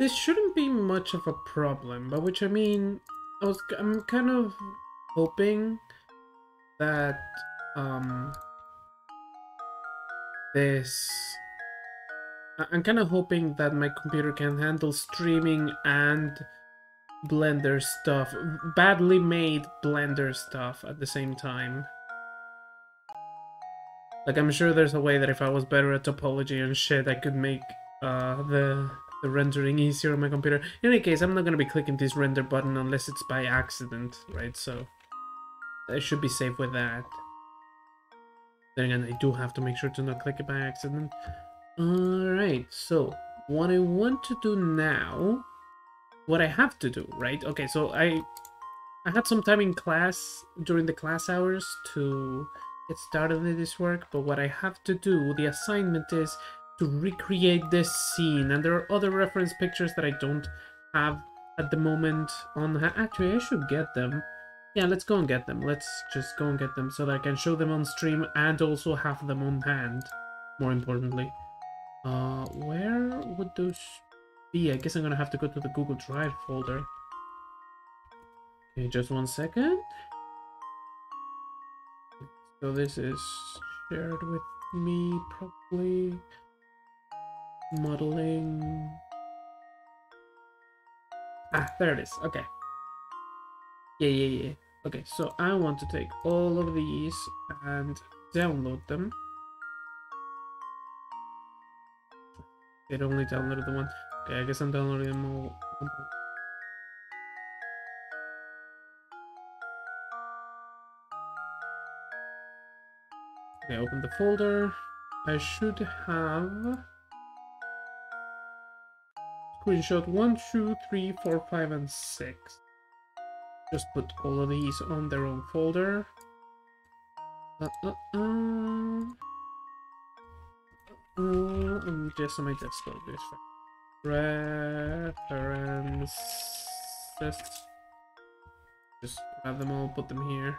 This shouldn't be much of a problem, by which I mean, I'm kind of hoping that this I'm kind of hoping that my computer can handle streaming and Blender stuff, badly made Blender stuff at the same time. Like, I'm sure there's a way that if I was better at topology and shit, I could make the rendering easier on my computer. In any case, I'm not gonna be clicking this render button unless it's by accident, right? So I should be safe with that. Then again, I do have to make sure to not click it by accident. Alright, so what I want to do now, what I have to do, right? Okay, so I had some time in class, during the class hours, to get started with this work, but what I have to do, the assignment is to recreate this scene, and there are other reference pictures that I don't have at the moment on... Actually, I should get them. Yeah, let's go and get them. Let's just go and get them so that I can show them on stream and also have them on hand, more importantly. Where would those be? I guess I'm gonna have to go to the Google Drive folder. Okay, just 1 second. So this is shared with me, probably. Modeling. Ah, there it is. Okay. Yeah. Okay, so I want to take all of these and download them. It only downloaded the one. Okay, I guess I'm downloading them all. Okay, open the folder. I should have screenshot 1, 2, 3, 4, 5, and 6. Just put all of these on their own folder. I'm just on my desktop. This references. Just grab them all, put them here.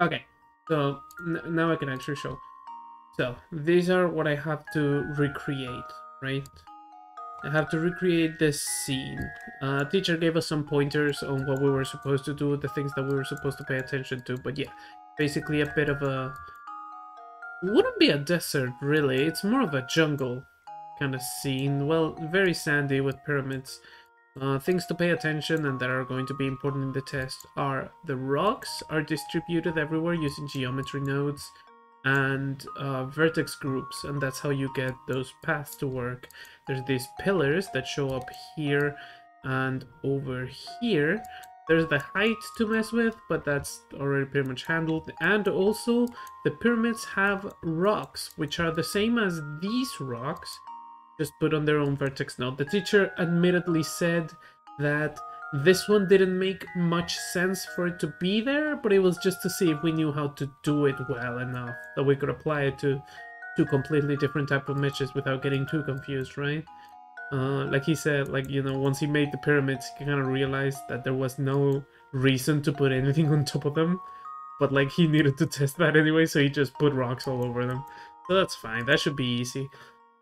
Okay, so now I can actually show. So these are what I have to recreate, right? I have to recreate this scene. Teacher gave us some pointers on what we were supposed to do, the things that we were supposed to pay attention to, but yeah, basically a bit of a... Wouldn't be a desert, really. It's more of a jungle kind of scene. Well, very sandy with pyramids. Things to pay attention and that are going to be important in the test are the rocks are distributed everywhere using geometry nodes and vertex groups, and that's how you get those paths to work. There's these pillars that show up here and over here. There's the height to mess with, but that's already pretty much handled. And also the pyramids have rocks, which are the same as these rocks, just put on their own vertex node. The teacher admittedly said that this one didn't make much sense for it to be there, but it was just to see if we knew how to do it well enough that we could apply it to two completely different type of meshes without getting too confused, right? Like he said, like, you know, once he made the pyramids, he kind of realized that there was no reason to put anything on top of them, but like he needed to test that anyway, so he just put rocks all over them. So that's fine, that should be easy.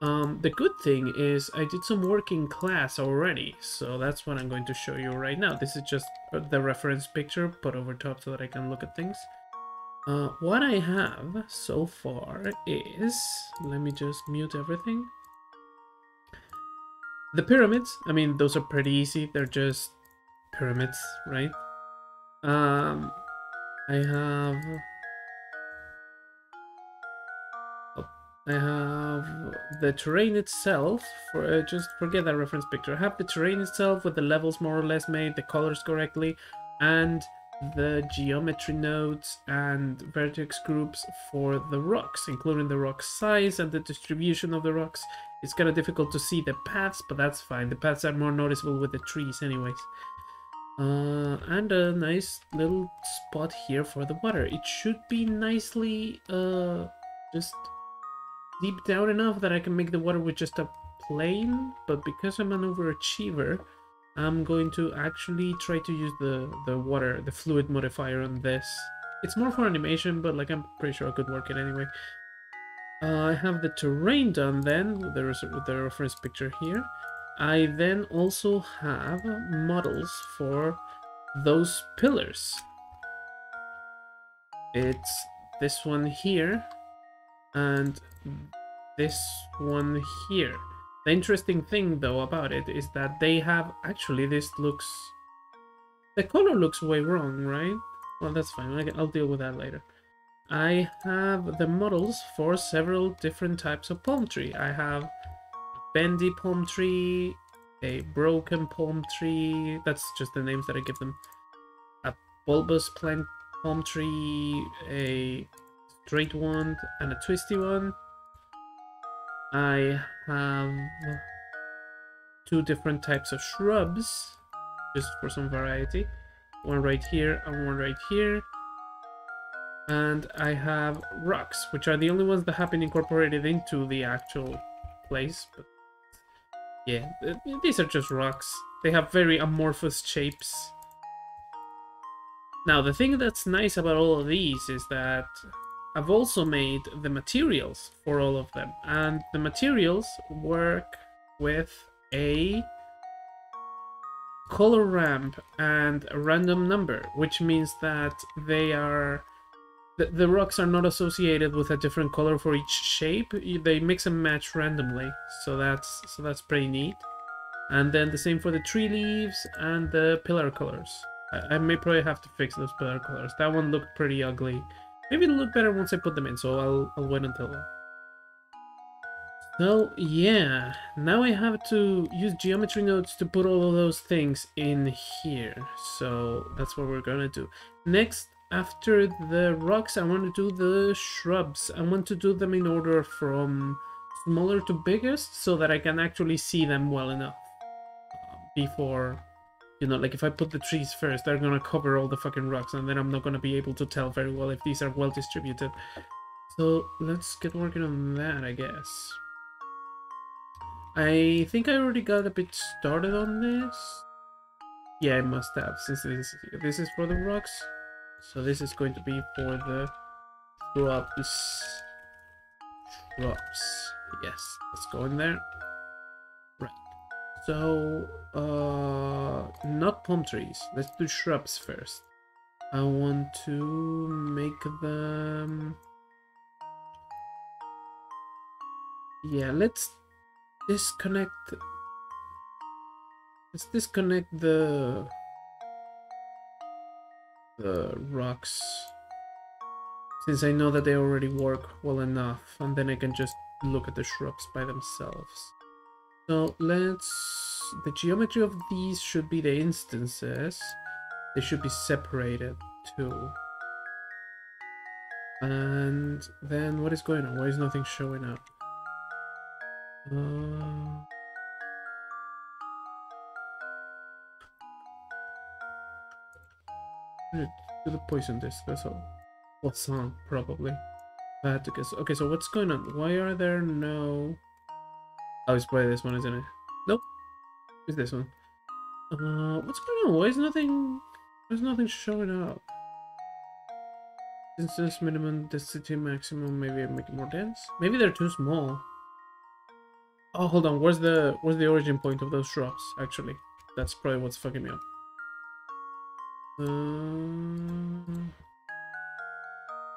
The good thing is I did some work in class already, so that's what I'm going to show you right now. This is just the reference picture put over top so that I can look at things. What I have so far is... Let me just mute everything. The pyramids, I mean, those are pretty easy. They're just pyramids, right? I have the terrain itself, for just forget that reference picture. I have the terrain itself with the levels more or less made, the colors correctly, and the geometry nodes and vertex groups for the rocks, including the rock size and the distribution of the rocks. It's kind of difficult to see the paths, but that's fine. The paths are more noticeable with the trees anyways. And a nice little spot here for the water. It should be nicely just deep down enough that I can make the water with just a plane, but because I'm an overachiever, I'm going to actually try to use the fluid modifier on this. It's more for animation, but like I'm pretty sure I could work it anyway. I have the terrain done then. There's the reference picture here. I then also have models for those pillars. It's this one here and this one here. The interesting thing though about it is that they have actually this looks the color looks way wrong, right? Well, that's fine. I'll deal with that later. I have the models for several different types of palm tree. I have a bendy palm tree, a broken palm tree. That's just the names that I give them. A bulbous plant palm tree, a straight one, and a twisty one. I have two different types of shrubs, just for some variety. One right here and one right here. And I have rocks, which are the only ones that have been incorporated into the actual place. But yeah, these are just rocks. They have very amorphous shapes. Now, the thing that's nice about all of these is that I've also made the materials for all of them. And the materials work with a color ramp and a random number, which means that they are... The rocks are not associated with a different color for each shape. They mix and match randomly, so that's pretty neat. And then the same for the tree leaves and the pillar colors. I may probably have to fix those pillar colors. That one looked pretty ugly. Maybe it'll look better once I put them in, so I'll wait until then. So yeah, now I have to use geometry nodes to put all of those things in here. So that's what we're gonna do. Next, after the rocks, I want to do the shrubs. I want to do them in order from smaller to biggest so that I can actually see them well enough. Before, you know, like if I put the trees first, they're gonna cover all the fucking rocks and then I'm not gonna be able to tell very well if these are well distributed. So let's get working on that, I guess. I think I already got a bit started on this. Yeah, I must have, since this is for the rocks. So this is going to be for the shrubs. Shrubs. Yes, let's go in there. Right. So, not palm trees. Let's do shrubs first. I want to make them... Yeah, let's disconnect the rocks, since I know that they already work well enough, and then I can just look at the shrubs by themselves. So the geometry of these should be the instances. They should be separated too. And then what is going on? Why is nothing showing up? Do the poison disc, that's all. What song? Probably. I had to guess. Okay, so what's going on? Why are there no... Oh, it's probably this one, isn't it? Nope. It's this one. What's going on? Why is nothing... There's nothing showing up. Distance minimum, density maximum, maybe I make it more dense? Maybe they're too small. Oh, hold on. Where's the origin point of those shrubs, actually? That's probably what's fucking me up.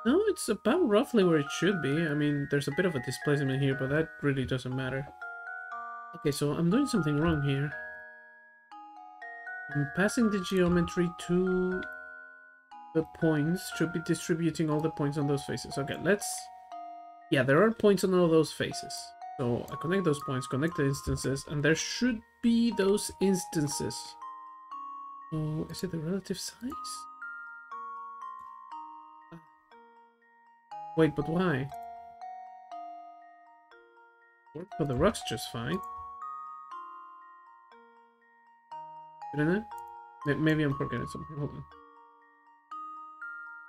No, it's about roughly where it should be. I mean, there's a bit of a displacement here, but that really doesn't matter. Okay, so I'm doing something wrong here. I'm passing the geometry to the points. Should be distributing all the points on those faces. Okay, let's... Yeah, there are points on all those faces. So I connect those points, connect the instances, and there should be those instances. Oh, is it the relative size? Wait, but why? Worked for the rocks just fine. Didn't it? Maybe I'm forgetting something. Hold on.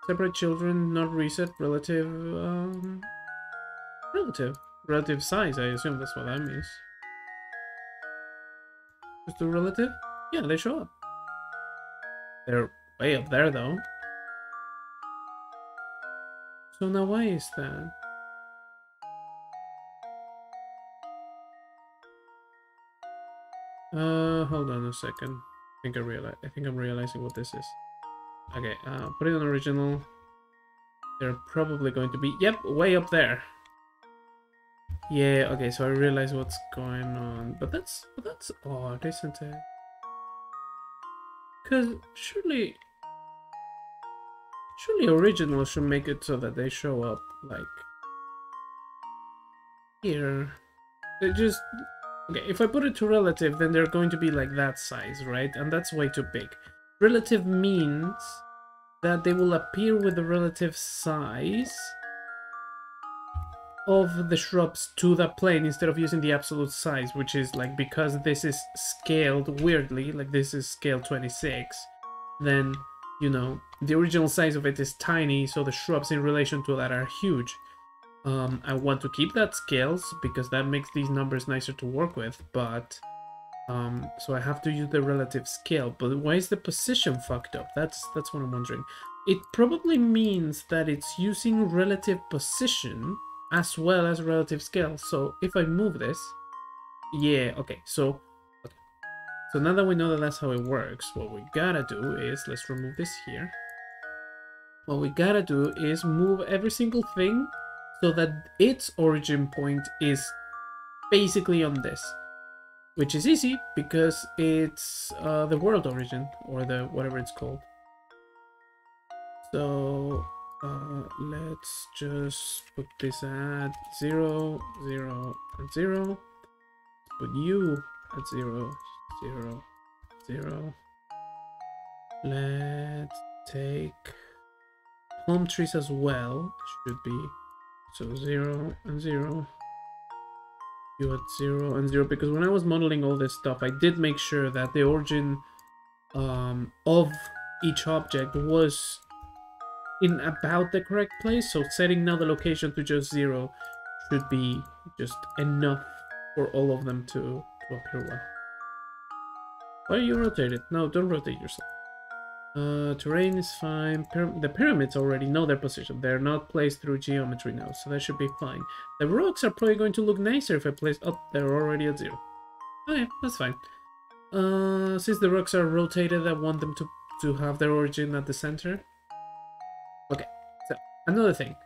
Separate children, not reset, relative... Relative size, I assume that's what that means. Just do relative? Yeah, they show up. They're way up there, though. So now why is that? Hold on a second. I think I'm realizing what this is. Okay, put it on original. They're probably going to be, yep, way up there. Yeah, okay, so I realize what's going on. But that's odd, isn't it? Because surely original should make it so that they show up like here. They just, okay, if I put it to relative, then they're going to be like that size, right? And that's way too big. Relative means that they will appear with the relative size of the shrubs to the plane instead of using the absolute size, which is like, because this is scaled weirdly, like this is scale 26, then, you know, the original size of it is tiny, so the shrubs in relation to that are huge. I want to keep that scales because that makes these numbers nicer to work with, but so I have to use the relative scale. But why is the position fucked up? That's what I'm wondering. It probably means that it's using relative position as well as relative scale. So if I move this, yeah, okay. So now that we know that that's how it works, what we gotta do is, let's remove this here. What we gotta do is move every single thing so that its origin point is basically on this. Which is easy because it's the world origin, or the whatever it's called. So let's just put this at 0, 0, and 0. Put you at 0, 0, 0. Let's take palm trees as well. Should be so 0 and 0. You at 0 and 0, because when I was modeling all this stuff, I did make sure that the origin of each object was in about the correct place. So setting now the location to just 0 should be just enough for all of them to appear well. Why are you rotated? No, don't rotate yourself. Terrain is fine. The pyramids already know their position. They're not placed through geometry now, so that should be fine. The rocks are probably going to look nicer if I place... Oh, they're already at 0. Okay, that's fine. Since the rocks are rotated, I want them to have their origin at the center. Okay, so another thing.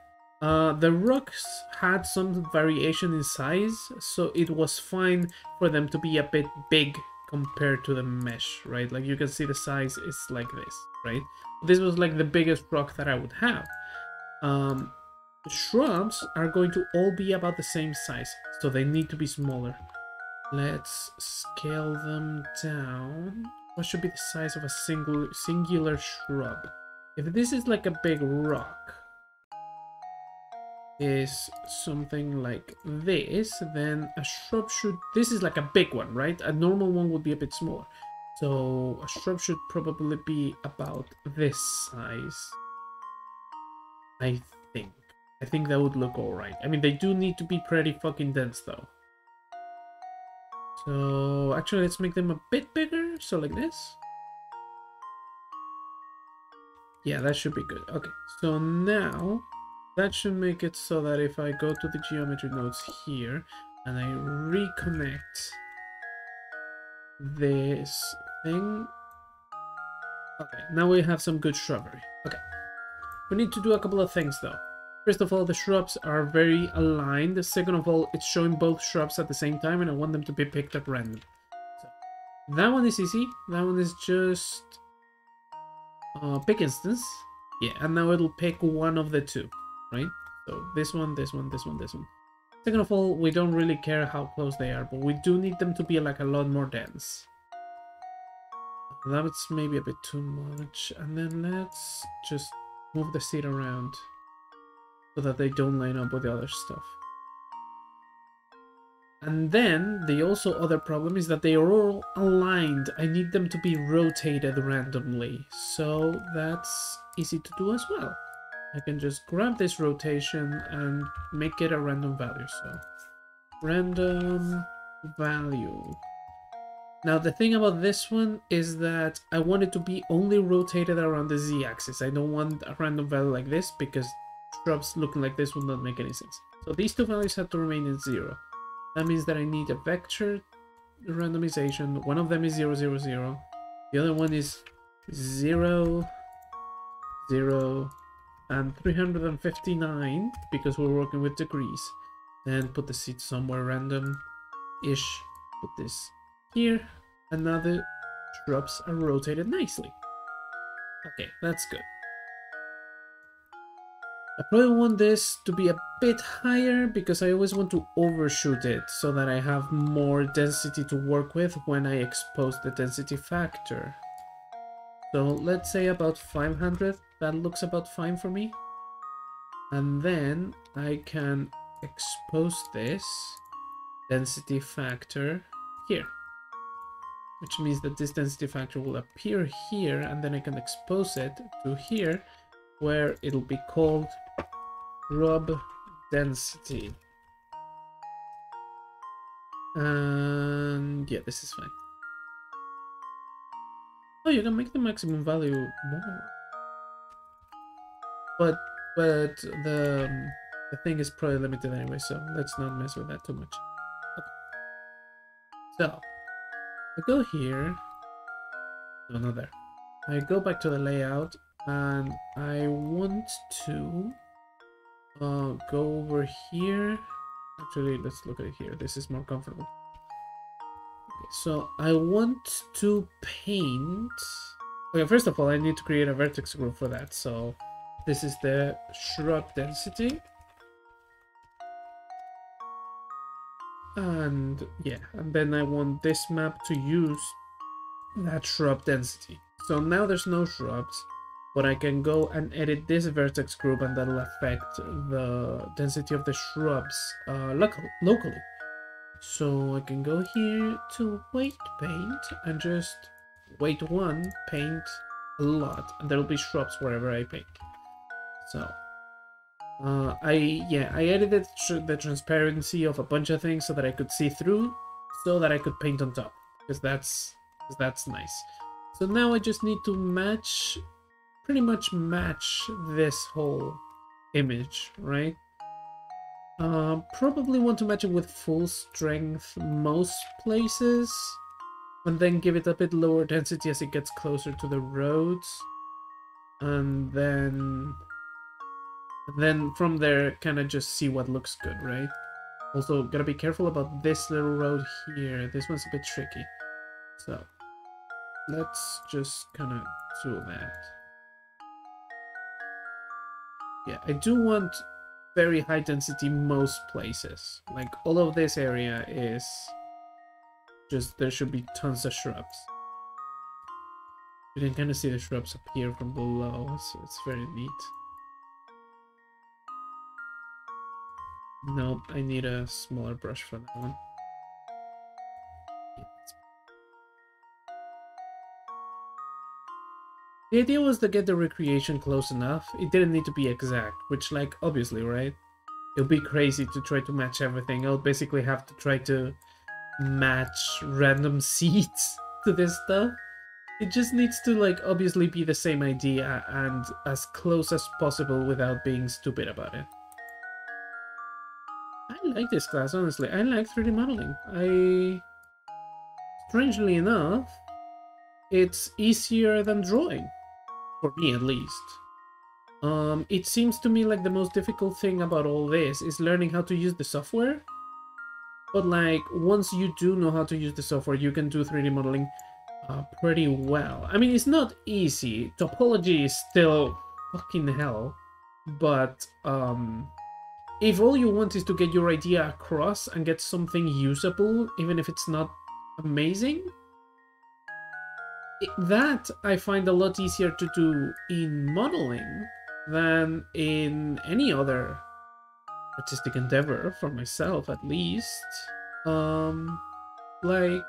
The rocks had some variation in size, so it was fine for them to be a bit big compared to the mesh, right? Like you can see the size is like this, right? This was like the biggest rock that I would have. The shrubs are going to all be about the same size, so they need to be smaller. Let's scale them down. What should be the size of a singular shrub? If this is like a big rock, is something like this, then a shrub should... This is like a big one, right? A normal one would be a bit smaller. So a shrub should probably be about this size. I think that would look alright. I mean, they do need to be pretty fucking dense though. So actually, let's make them a bit bigger. So like this. Yeah, that should be good. Okay, so now that should make it so that if I go to the geometry nodes here and I reconnect this thing. Okay, now we have some good shrubbery. Okay, we need to do a couple of things though. First of all, the shrubs are very aligned. Second of all, it's showing both shrubs at the same time and I want them to be picked at random. So, that one is easy. That one is just pick instance. Yeah, and now it'll pick one of the two, right? So this one, this one, this one, this one. Second of all, we don't really care how close they are, but we do need them to be like a lot more dense. That's maybe a bit too much. And then let's just move the seed around so that they don't line up with the other stuff. And then the also other problem is that they are all aligned. I need them to be rotated randomly. So that's easy to do as well. I can just grab this rotation and make it a random value. So random value. Now the thing about this one is that I want it to be only rotated around the z-axis. I don't want a random value like this because shrubs looking like this will not make any sense. So these two values have to remain in 0. That means that I need a vector randomization. One of them is 0, 0, 0. The other one is 0, 0, and 359 because we're working with degrees. Then put the seed somewhere random-ish. Put this here, and now the shrubs are rotated nicely. Okay, that's good. I probably want this to be a bit higher because I always want to overshoot it so that I have more density to work with when I expose the density factor. So let's say about 500. That looks about fine for me. And then I can expose this density factor here, which means that this density factor will appear here, and then I can expose it to here, where it'll be called shrub density. And yeah, this is fine. Oh, you can make the maximum value more, but the thing is probably limited anyway, so let's not mess with that too much. Okay. So I go here. No, not there. I go back to the layout, and I want to go over here. Actually, let's look at it here. This is more comfortable. Okay, so I want to paint. Okay, first of all, I need to create a vertex group for that. So this is the shrub density. And yeah, and then I want this map to use that shrub density. So now there's no shrubs, but I can go and edit this vertex group, and that'll affect the density of the shrubs locally. So I can go here to weight paint and just weight 1 paint a lot, and there'll be shrubs wherever I paint. So I edited the transparency of a bunch of things so that I could see through, so that I could paint on top, because that's nice. So now I just need to pretty much match this whole image, right? Probably want to match it with full strength most places, and then give it a bit lower density as it gets closer to the roads, and then from there kind of just see what looks good, right? Also gotta be careful about this little road here. This one's a bit tricky, so let's just kind of do that. Yeah, I do want very high density most places. Like all of this area is just, there should be tons of shrubs. You can kind of see the shrubs appear from below, so it's very neat. Nope, I need a smaller brush for that one. The idea was to get the recreation close enough. It didn't need to be exact, which, like, obviously, right? It would be crazy to try to match everything. I'll basically have to try to match random seeds to this stuff. It just needs to, like, obviously be the same idea and as close as possible without being stupid about it. I like this class, honestly. I like 3D modeling. Strangely enough, it's easier than drawing. For me, at least. It seems to me like the most difficult thing about all this is learning how to use the software. But, like, once you do know how to use the software, you can do 3D modeling pretty well. I mean, it's not easy. Topology is still fucking hell. But, if all you want is to get your idea across and get something usable, even if it's not amazing, that I find a lot easier to do in modeling than in any other artistic endeavor, for myself at least. Like, I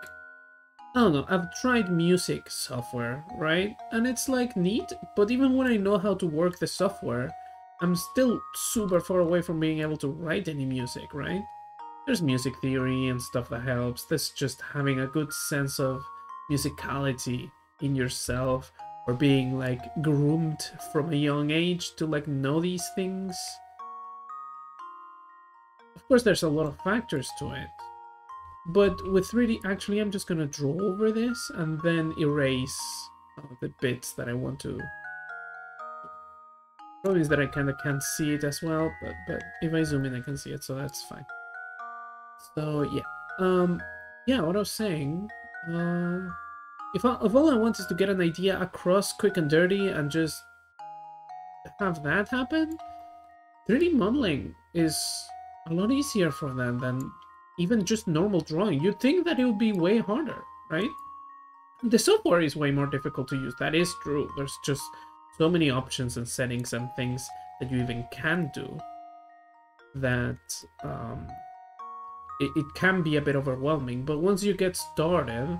don't know, I've tried music software, right? And it's like neat, but even when I know how to work the software, I'm still super far away from being able to write any music, right? There's music theory and stuff that helps. There's just having a good sense of musicality in yourself, or being like groomed from a young age to like know these things. Of course, there's a lot of factors to it, But with 3D, actually, I'm just gonna draw over this and then erase the bits that I want to. Problem is that I kind of can't see it as well, but if I zoom in, I can see it, so that's fine. So yeah, yeah. What I was saying, if all I want is to get an idea across quick and dirty and just have that happen, 3D modeling is a lot easier for them than even just normal drawing. You'd think that it would be way harder, right? The software is way more difficult to use. That is true. There's just so many options and settings and things that you even can do that it can be a bit overwhelming. But once you get started,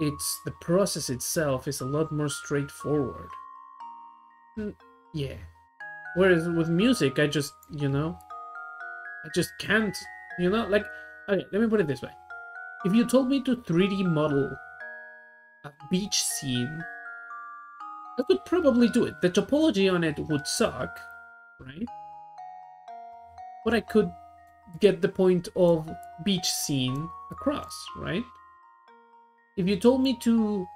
the process itself is a lot more straightforward. Yeah. Whereas with music, I just can't, like, okay, let me put it this way. If you told me to 3D model a beach scene, I could probably do it. The topology on it would suck, right? But I could get the point of beach scene across, right? If you told me to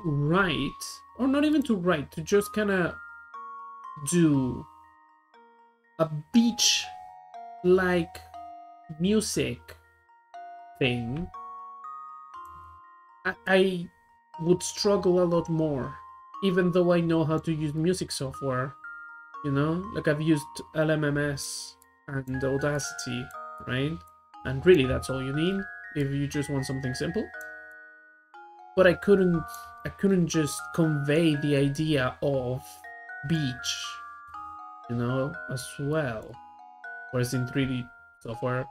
write, or not even to write, to just kind of do a beach-like music thing, I would struggle a lot more, even though I know how to use music software, like I've used LMMS and Audacity, right? And really that's all you need if you just want something simple. But I couldn't just convey the idea of beach, as well. Whereas in 3D software,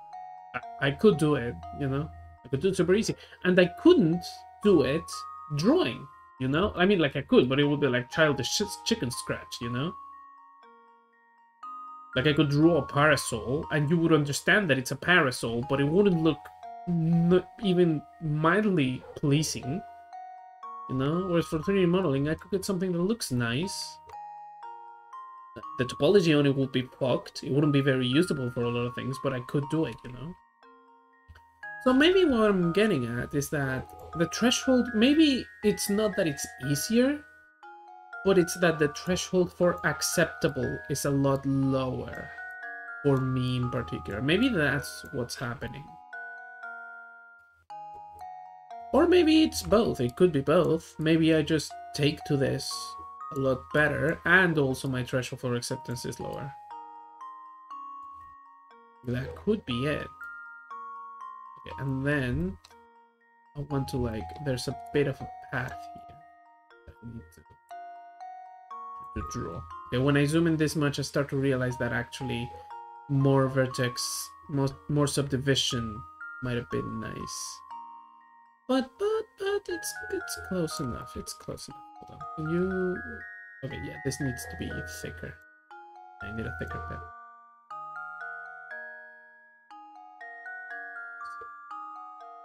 I could do it, I could do it super easy. And I couldn't do it drawing, I mean, like I could, but it would be like childish chicken scratch, Like I could draw a parasol and you would understand that it's a parasol, but it wouldn't look even mildly pleasing, Whereas for 3D modeling, I could get something that looks nice. The topology on it would be fucked. It wouldn't be very usable for a lot of things, but I could do it, So maybe what I'm getting at is that the threshold, maybe it's not that it's easier, but it's that the threshold for acceptable is a lot lower for me in particular. Maybe that's what's happening. Or maybe it's both. It could be both. Maybe I just take to this a lot better, and also my threshold for acceptance is lower. That could be it. Okay, and then I want to, like, there's a bit of a path here that I need to draw. Okay, when I zoom in this much, I start to realize that actually more vertex, more subdivision might have been nice. But it's close enough. It's close enough. Hold on. Can you? Okay, yeah, this needs to be thicker. I need a thicker pen.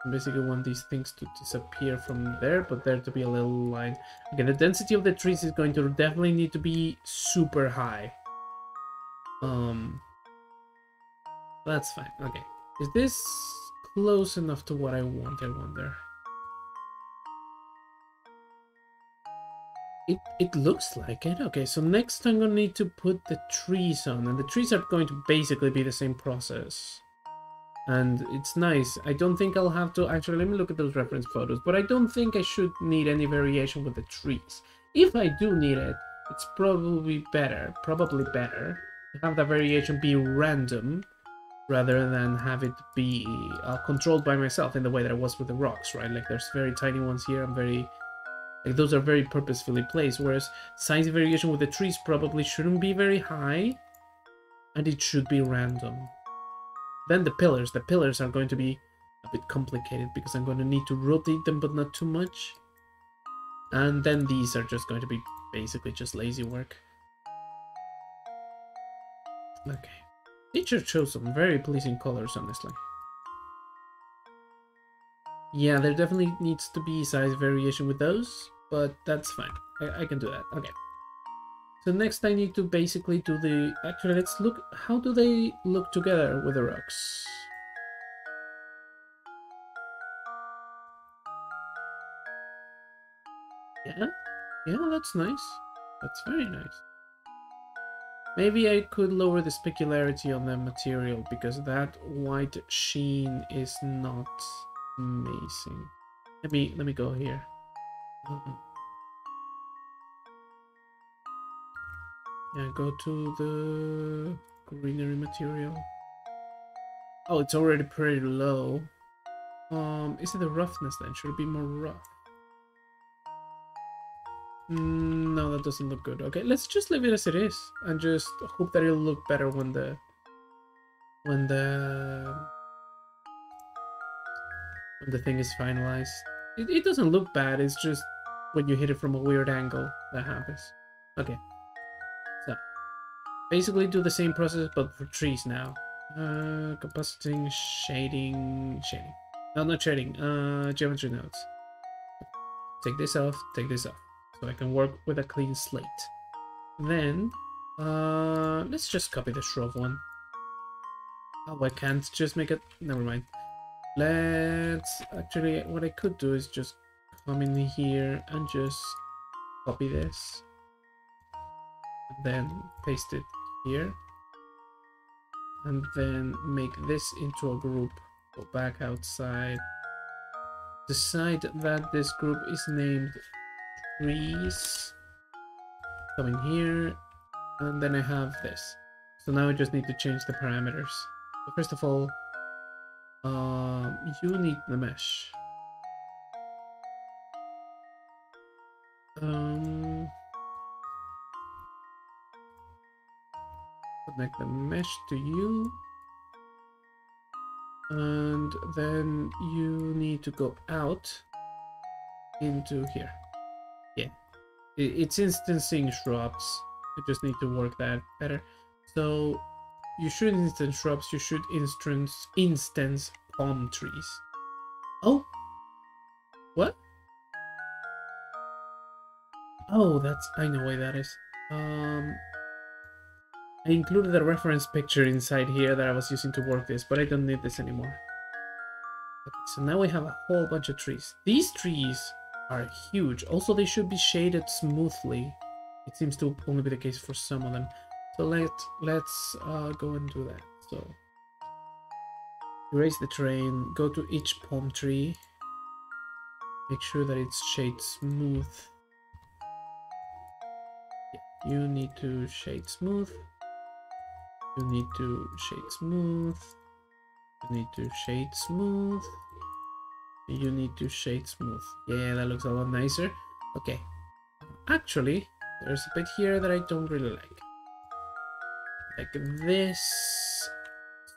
I basically want these things to disappear from there, but there to be a little line. Okay, the density of the trees is going to definitely need to be super high. That's fine. Okay, is this close enough to what I want? I wonder. It looks like it. Okay, so next I'm gonna need to put the trees on, and the trees are going to basically be the same process. And it's nice. I don't think I'll have to... Actually, let me look at those reference photos, but I don't think I should need any variation with the trees. If I do need it, it's probably better to have that variation be random rather than have it be controlled by myself in the way that it was with the rocks, right? Like there's very tiny ones here and very... Like those are very purposefully placed, whereas size variation with the trees probably shouldn't be very high, and it should be random. Then the pillars are going to be a bit complicated because I'm going to need to rotate them, but not too much. And then these are just going to be basically just lazy work. Okay. Nature chose some very pleasing colors, honestly. Yeah, there definitely needs to be size variation with those, but that's fine. I can do that. Okay. So next I need to basically do the... Actually, let's look... How do they look together with the rocks? Yeah, yeah, that's nice. That's very nice. Maybe I could lower the specularity on the material because that white sheen is not amazing. Let me go here. Yeah, go to the greenery material. Oh, it's already pretty low. Is it the roughness then? Should it be more rough? No, that doesn't look good. Okay, let's just leave it as it is and just hope that it'll look better when the thing is finalized. It doesn't look bad. It's just when you hit it from a weird angle that happens. Okay, so basically do the same process but for trees now. Compositing, shading. No, not shading. Geometry nodes. Take this off, so I can work with a clean slate. Then, let's just copy the shrub one. Oh, I can't just make it. Never mind. Let's actually. What I could do is just come in here and just copy this, and then paste it here, and then make this into a group. Go back outside. Decide that this group is named trees. Come in here, and then I have this. So now I just need to change the parameters. So first of all, you need the mesh. Connect the mesh to you, and then you need to go out into here. Yeah, it's instancing shrubs. I just need to work that better. So you should instance shrubs. You should instance palm trees. Oh, what? Oh, I know why that is. I included a reference picture inside here that I was using to work this, but I don't need this anymore. Okay, so now we have a whole bunch of trees. These trees are huge. Also, they should be shaded smoothly. It seems to only be the case for some of them. So let's go and do that. So erase the terrain, go to each palm tree, make sure that it's shade smooth. Yeah, you need to shade smooth. You need to shade smooth. You need to shade smooth. You need to shade smooth. Yeah, that looks a lot nicer. Okay. Actually, there's a bit here that I don't really like. Like this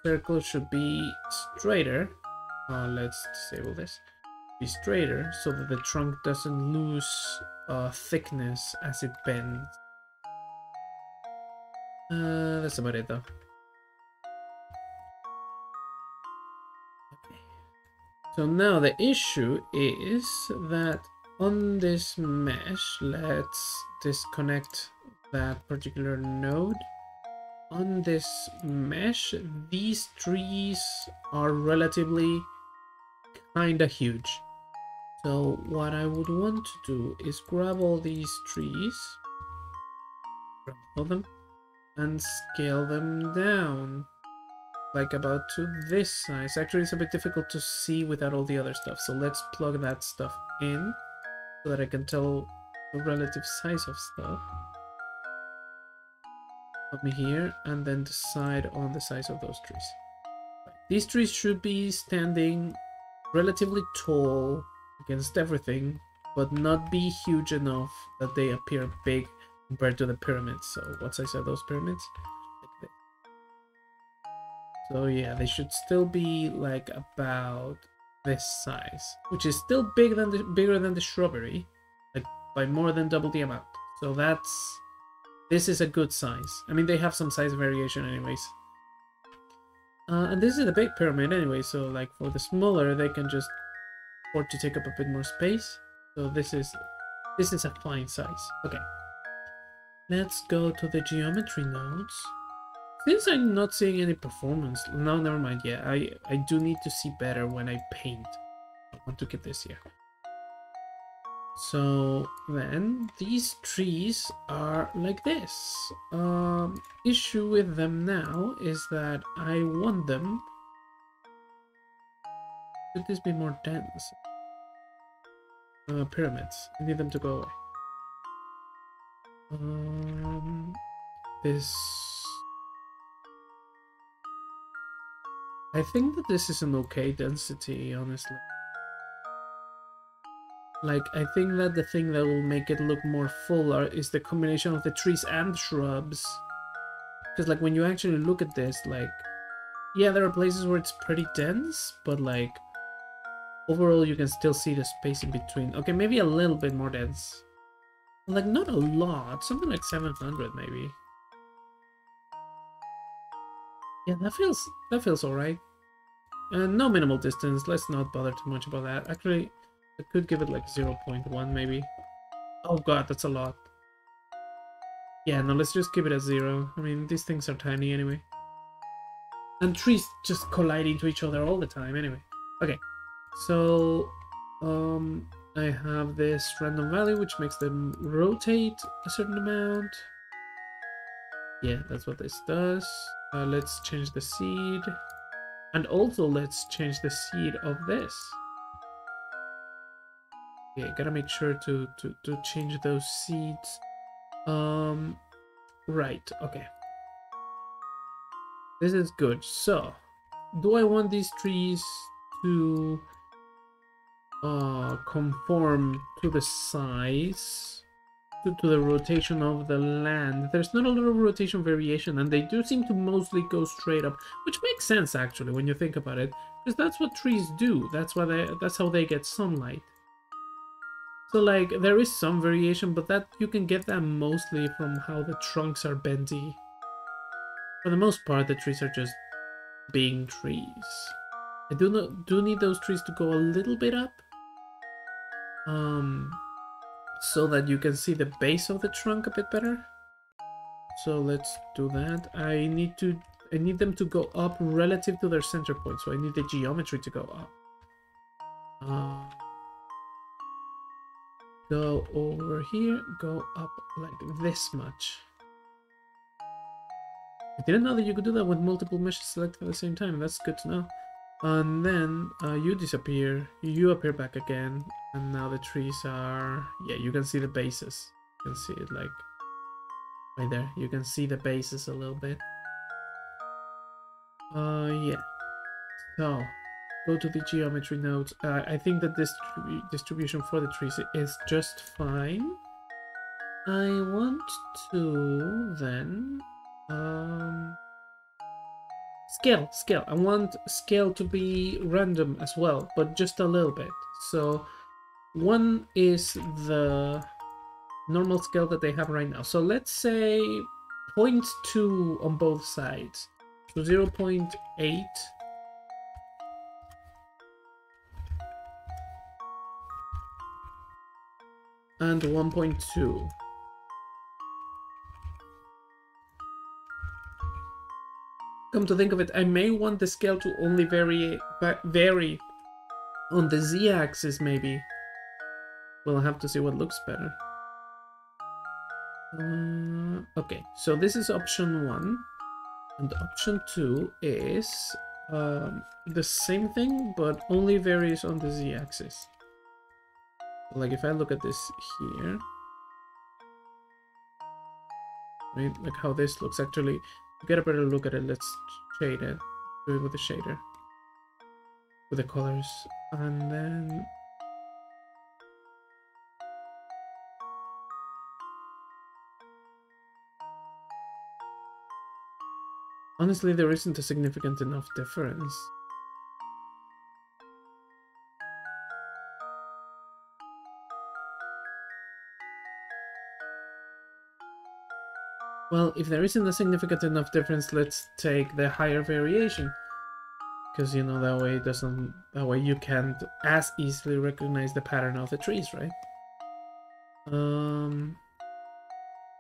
circle should be straighter. Let's disable this. Be straighter so that the trunk doesn't lose thickness as it bends. That's about it though. Okay. So now the issue is that on this mesh, let's disconnect that particular node. On this mesh, these trees are relatively kinda huge. So what I would want to do is grab all these trees, grab all of them, and scale them down. Like about to this size. Actually, it's a bit difficult to see without all the other stuff. So let's plug that stuff in so that I can tell the relative size of stuff. Put me here and then decide on the size of those trees. These trees should be standing relatively tall against everything, but not be huge enough that they appear big compared to the pyramids. So what size are those pyramids? Like this. So yeah, they should still be like about this size, which is still bigger than the shrubbery, like by more than double the amount. So this is a good size. I mean, they have some size variation anyways. And this is a big pyramid anyway, so like for the smaller, they can just afford to take up a bit more space. So this is a fine size. Okay. Let's go to the geometry nodes. Since I'm not seeing any performance, no, never mind. Yeah, I do need to see better when I paint. I want to keep this here. So then these trees are like this. Issue with them now is that I want them. Should this be more dense? Pyramids. I need them to go away. This. I think that this is an okay density, honestly. Like, I think that the thing that will make it look more fuller is the combination of the trees and shrubs. Because, like, when you actually look at this, like, yeah, there are places where it's pretty dense, but, like, overall you can still see the space in between. Okay, maybe a little bit more dense. Like, not a lot. Something like 700, maybe. Yeah, that feels alright. And no minimal distance. Let's not bother too much about that. Actually, I could give it like 0.1 maybe. Oh god, that's a lot. Yeah, no, let's just keep it at 0. I mean, these things are tiny anyway. And trees just collide into each other all the time anyway. Okay, so I have this random value which makes them rotate a certain amount. Yeah, that's what this does. Let's change the seed. And also let's change the seed of this. Okay, gotta make sure to change those seeds. Right, okay. This is good. So, do I want these trees to conform to the size, to the rotation of the land? There's not a lot of rotation variation, and they do seem to mostly go straight up, which makes sense actually when you think about it, because that's what trees do. That's how they get sunlight. So, like, there is some variation, but that you can get that mostly from how the trunks are bendy. For the most part, the trees are just being trees. I do need those trees to go a little bit up, so that you can see the base of the trunk a bit better. So let's do that. I need them to go up relative to their center point. So I need the geometry to go up. Go over here, go up like this much. I didn't know that you could do that with multiple meshes selected at the same time. That's good to know. And then you disappear, you appear back again, and now the trees are... Yeah, you can see the bases. You can see it like right there. You can see the bases a little bit. Yeah. So, go to the geometry nodes. I think that this distribution for the trees is just fine. I want to then... Scale. I want scale to be random as well, but just a little bit. So 1 is the normal scale that they have right now. So let's say 0.2 on both sides. So 0.8. And 1.2. Come to think of it, I may want the scale to only vary on the z-axis, maybe. We'll have to see what looks better. Okay, so this is option 1. And option 2 is the same thing, but only varies on the z-axis. Like if I look at this here, right, like how this looks actually. To get a better look at it, let's shade it. Do it with the shader. With the colors. And then... Honestly, there isn't a significant enough difference. Well, if there isn't a significant enough difference, let's take the higher variation. Because, you know, that way you can't as easily recognize the pattern of the trees, right?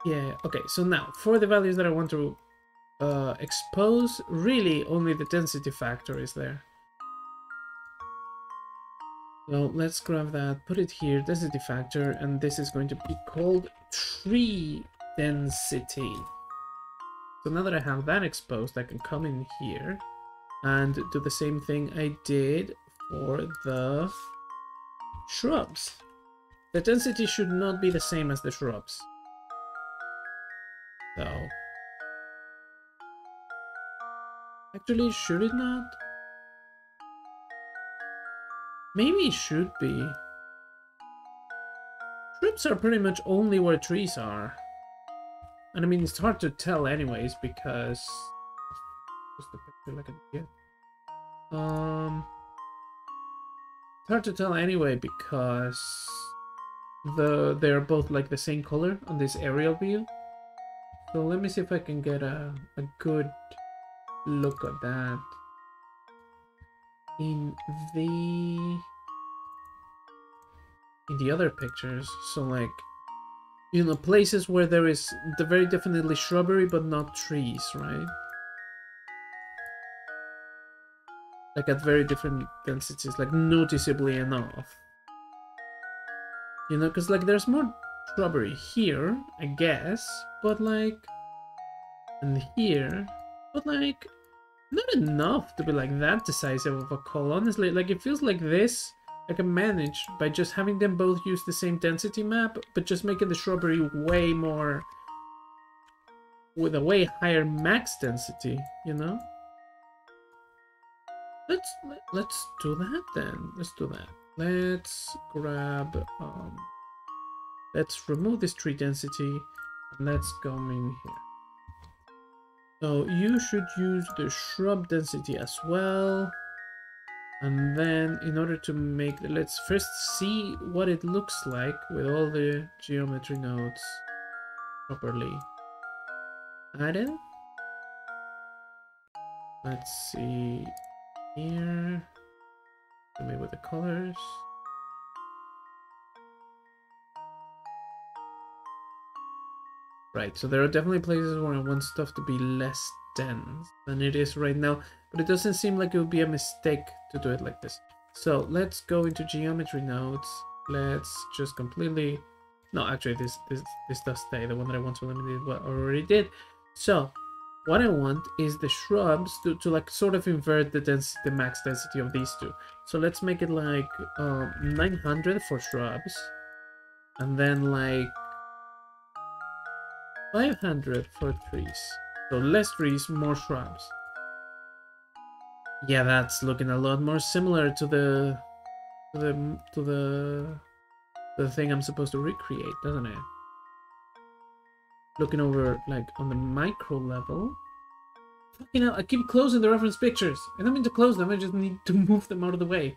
Yeah, okay, so now, for the values that I want to expose, really only the density factor is there. So let's grab that, put it here, density factor, and this is going to be called tree density. So now that I have that exposed, I can come in here and do the same thing I did for the shrubs. The density should not be the same as the shrubs. So, actually, should it not? Maybe it should be. Shrubs are pretty much only where trees are. And I mean, it's hard to tell anyways, because... What's the picture like here? It's hard to tell anyway, because... They're both like the same color on this aerial view. So let me see if I can get a good look at that. In the other pictures, so like, you know, places where there is very definitely shrubbery but not trees, right? Like at very different densities, like noticeably enough. You know, because like there's more shrubbery here, I guess, but like, and here, but like, not enough to be like that decisive of a call, honestly. Like it feels like this I can manage by just having them both use the same density map, but just making the shrubbery way more, with a way higher max density, you know? Let's do that then. Let's do that. Let's grab, let's remove this tree density, and let's go in here. So you should use the shrub density as well. And then in order to make, let's first see what it looks like with all the geometry nodes properly added. Let's see here. Maybe with the colors. Right, so there are definitely places where I want stuff to be less dense than it is right now, but it doesn't seem like it would be a mistake to do it like this. So let's go into geometry nodes. Let's just completely... No, actually, this does stay. The one that I want to eliminate what I already did. So what I want is the shrubs to like sort of invert the density, the max density of these two. So let's make it like 900 for shrubs, and then like 500 for trees. So less trees, more shrubs. Yeah, that's looking a lot more similar to the thing I'm supposed to recreate, doesn't it? Looking over like on the micro level. Fucking hell, I keep closing the reference pictures. I don't mean to close them, I just need to move them out of the way.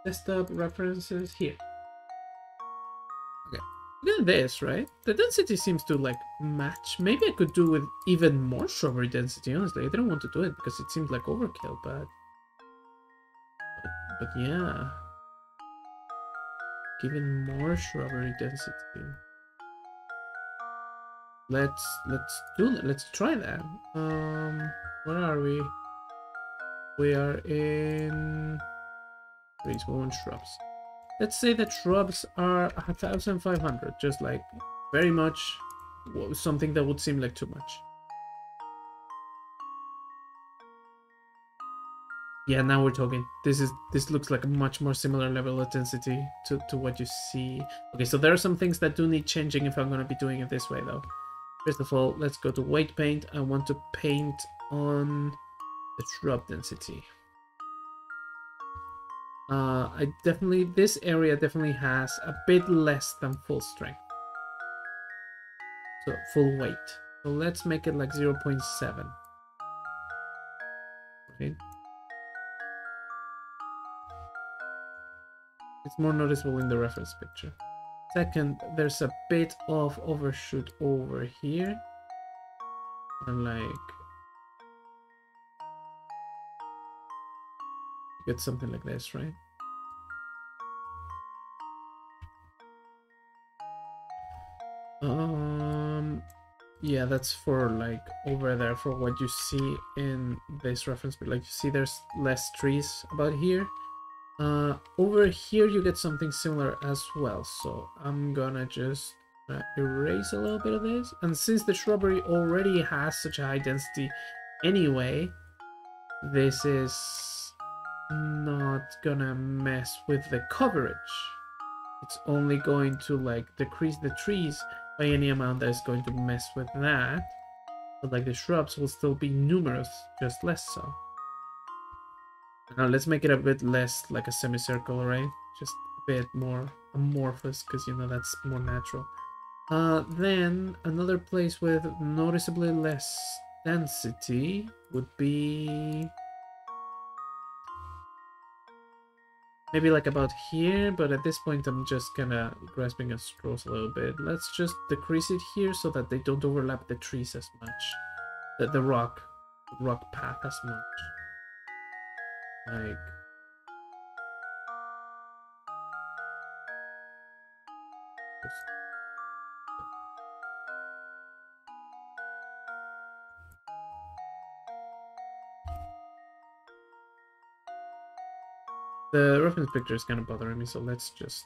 Desktop references here. Okay. Look at this, right? The density seems to like match. Maybe I could do with even more shrubbery density, honestly. I didn't want to do it because it seems like overkill, but yeah. Given more shrubbery density. Let's do that. Let's try that. Where are we? We are in trees. We want shrubs. Let's say that shrubs are 1,500, just like very much something that would seem like too much. Yeah, now we're talking. This looks like a much more similar level of density to what you see. Okay, so there are some things that do need changing if I'm going to be doing it this way, though. First of all, let's go to weight paint. I want to paint on the shrub density. This area definitely has a bit less than full strength. So full weight. So let's make it like 0.7. Right? It's more noticeable in the reference picture. Second, there's a bit of overshoot over here. And like... get something like this, right? Yeah, that's for like over there for what you see in this reference, but like you see there's less trees about here. Over here you get something similar as well, so I'm gonna just erase a little bit of this. And since the shrubbery already has such a high density anyway, this is not gonna mess with the coverage. It's only going to like decrease the trees by any amount that is going to mess with that. But like the shrubs will still be numerous, just less so. Now let's make it a bit less like a semicircle, right? Just a bit more amorphous, because you know that's more natural. Then another place with noticeably less density would be maybe like about here, but at this point I'm just kind of grasping at straws a little bit. Let's just decrease it here so that they don't overlap the trees as much. The rock path as much. Like the reference picture is kind of bothering me, so let's just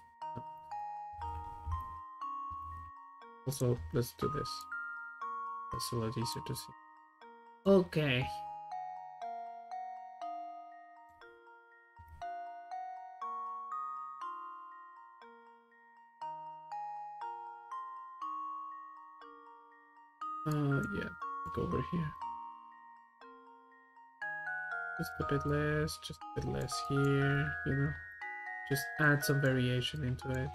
also let's do this. That's a lot easier to see. Okay. Yeah, go over here. Just a bit less, just a bit less here, you know. Just add some variation into it.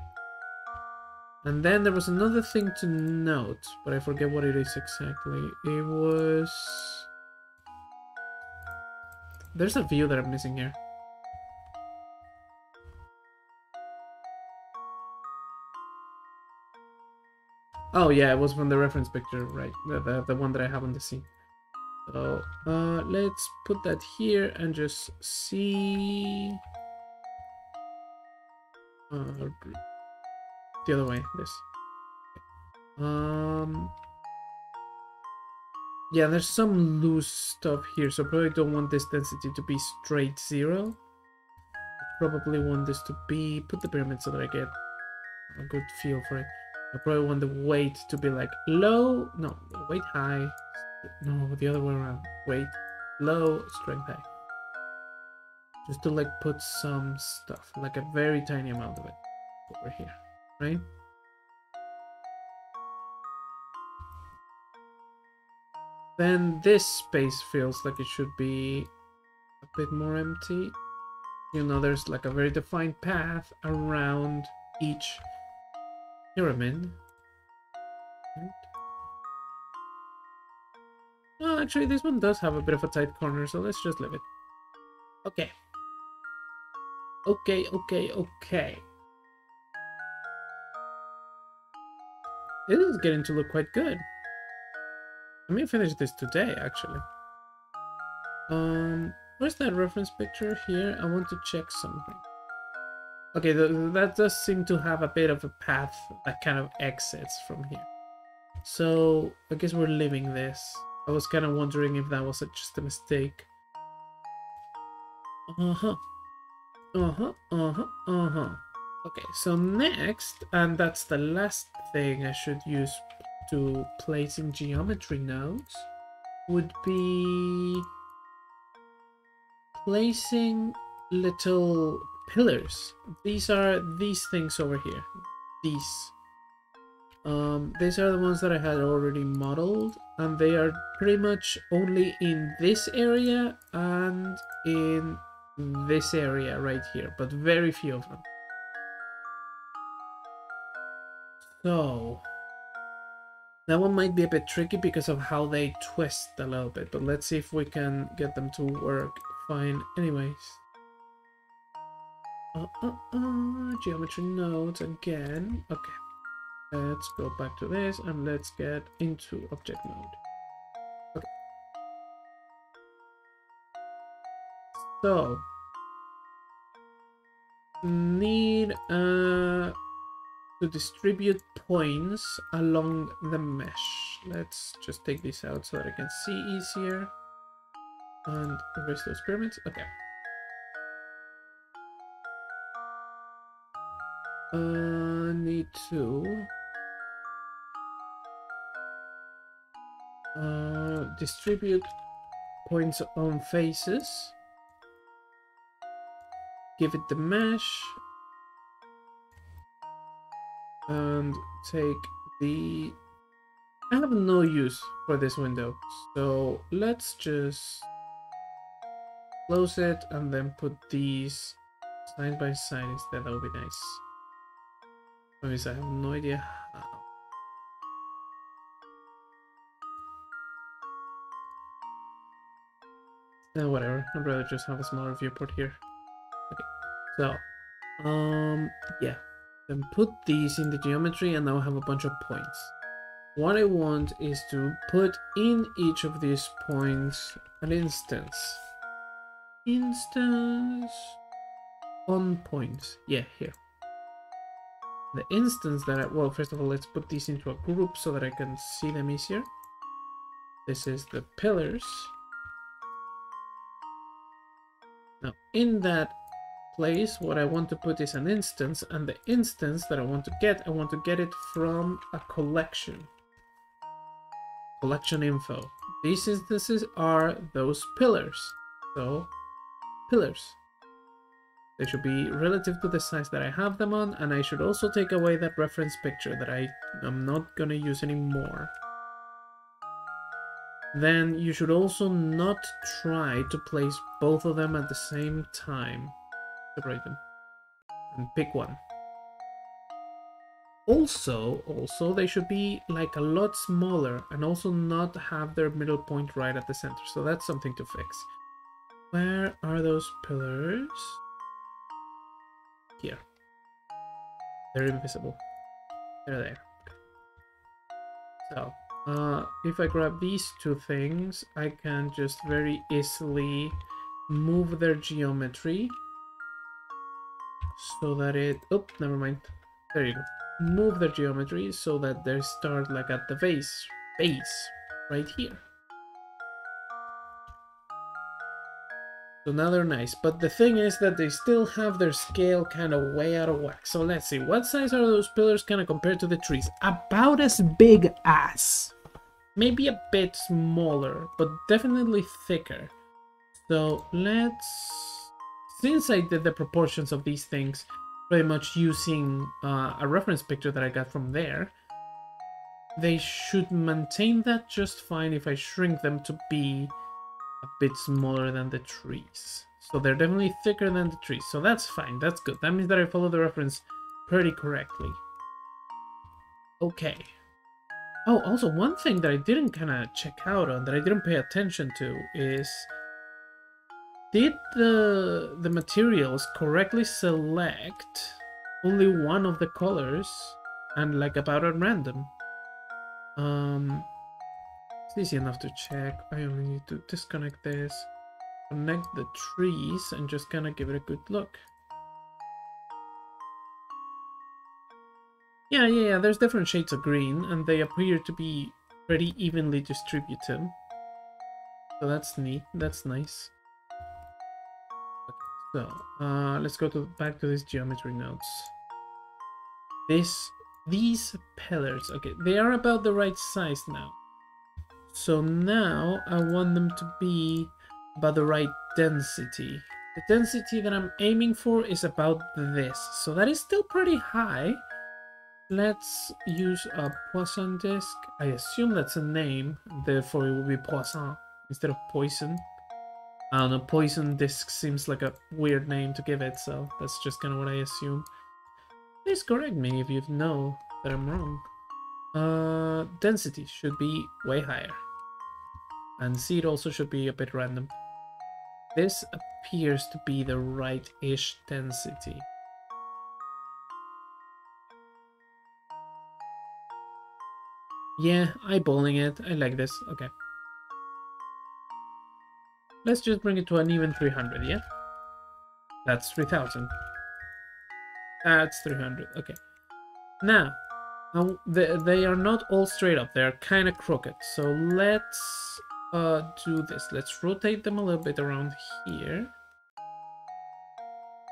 And then there was another thing to note, but I forget what it is exactly. It was... There's a view that I'm missing here. Oh yeah, it was from the reference picture, right? The one that I have on the scene. So let's put that here and just see the other way. This. Yeah, there's some loose stuff here, so probably don't want this density to be straight 0. Probably want this to be... Put the pyramid so that I get a good feel for it. I probably want the weight to be like low... No, weight high. No, the other way around. Weight low, strength high. Just to like put some stuff, like a very tiny amount of it over here, right? Then this space feels like it should be a bit more empty. You know, there's like a very defined path around each pyramid. Right? Oh, actually, this one does have a bit of a tight corner, so let's just leave it. Okay. Okay. This is getting to look quite good. I may finish this today, actually. Where's that reference picture here? I want to check something. Okay, that does seem to have a bit of a path that kind of exits from here. So, I guess we're leaving this. I was kind of wondering if that was just a mistake. Okay, so next, and that's the last thing I should use to placing geometry nodes, would be placing little pillars. These are these things over here. These. These are the ones that I had already modeled, and they are pretty much only in this area and in this area right here, but very few of them. So that one might be a bit tricky because of how they twist a little bit, but let's see if we can get them to work fine anyways. Geometry nodes again. Okay. Let's go back to this and let's get into object mode. Okay. So need to distribute points along the mesh. Let's just take this out so that I can see easier and erase those pyramids. Okay. Need to distribute points on faces. Give it the mesh. And take the... I have no use for this window, so let's just close it and then put these side by side instead. That would be nice. Obviously, I have no idea how. Whatever. I'd rather just have a smaller viewport here. Okay, so yeah. Then put these in the geometry, and now I have a bunch of points. What I want is to put in each of these points an instance. Instance on points. Yeah, here. The instance that I... Well, first of all, let's put these into a group so that I can see them easier. This is the pillars. Now, in that place, what I want to put is an instance, and the instance that I want to get it from a collection. Collection info. These instances are those pillars. So, pillars. They should be relative to the size that I have them on, and I should also take away that reference picture that I am not going to use anymore. Then you should also not try to place both of them at the same time. Separate them. And pick one. Also, they should be like a lot smaller and also not have their middle point right at the center. So that's something to fix. Where are those pillars? Here. They're invisible. They're there. So, if I grab these two things, I can just very easily move their geometry so that it... Oh, never mind. There you go. Move their geometry so that they start like at the base right here. So now they're nice, but the thing is that they still have their scale kind of way out of whack. So let's see, what size are those pillars kind of compared to the trees? About as big as. Maybe a bit smaller, but definitely thicker. So let's... Since I did the proportions of these things pretty much using a reference picture that I got from there, they should maintain that just fine if I shrink them to be a bit smaller than the trees. So they're definitely thicker than the trees. So that's fine. That's good. That means that I follow the reference pretty correctly. Okay. Oh, also one thing that I didn't kind of check out on, that I didn't pay attention to, is did the materials correctly select only one of the colors and like about at random? It's easy enough to check. I only need to disconnect this, connect the trees, and just kind of give it a good look. Yeah, there's different shades of green, and they appear to be pretty evenly distributed. So that's neat, that's nice. Okay, so, let's go back to these geometry nodes. These pillars, okay, they are about the right size now. So now I want them to be about the right density. The density that I'm aiming for is about this. So that is still pretty high. Let's use a Poisson disc. I assume that's a name, therefore it will be Poisson instead of Poison. I don't know, Poison disc seems like a weird name to give it, so that's just kind of what I assume. Please correct me if you know that I'm wrong. Density should be way higher. And seed also should be a bit random. This appears to be the right-ish density. Yeah, eyeballing it. I like this. Okay. Let's just bring it to an even 300, yeah? That's 3000. That's 300. Okay. Now, they are not all straight up. They're kind of crooked. So let's do this. Let's rotate them a little bit around here.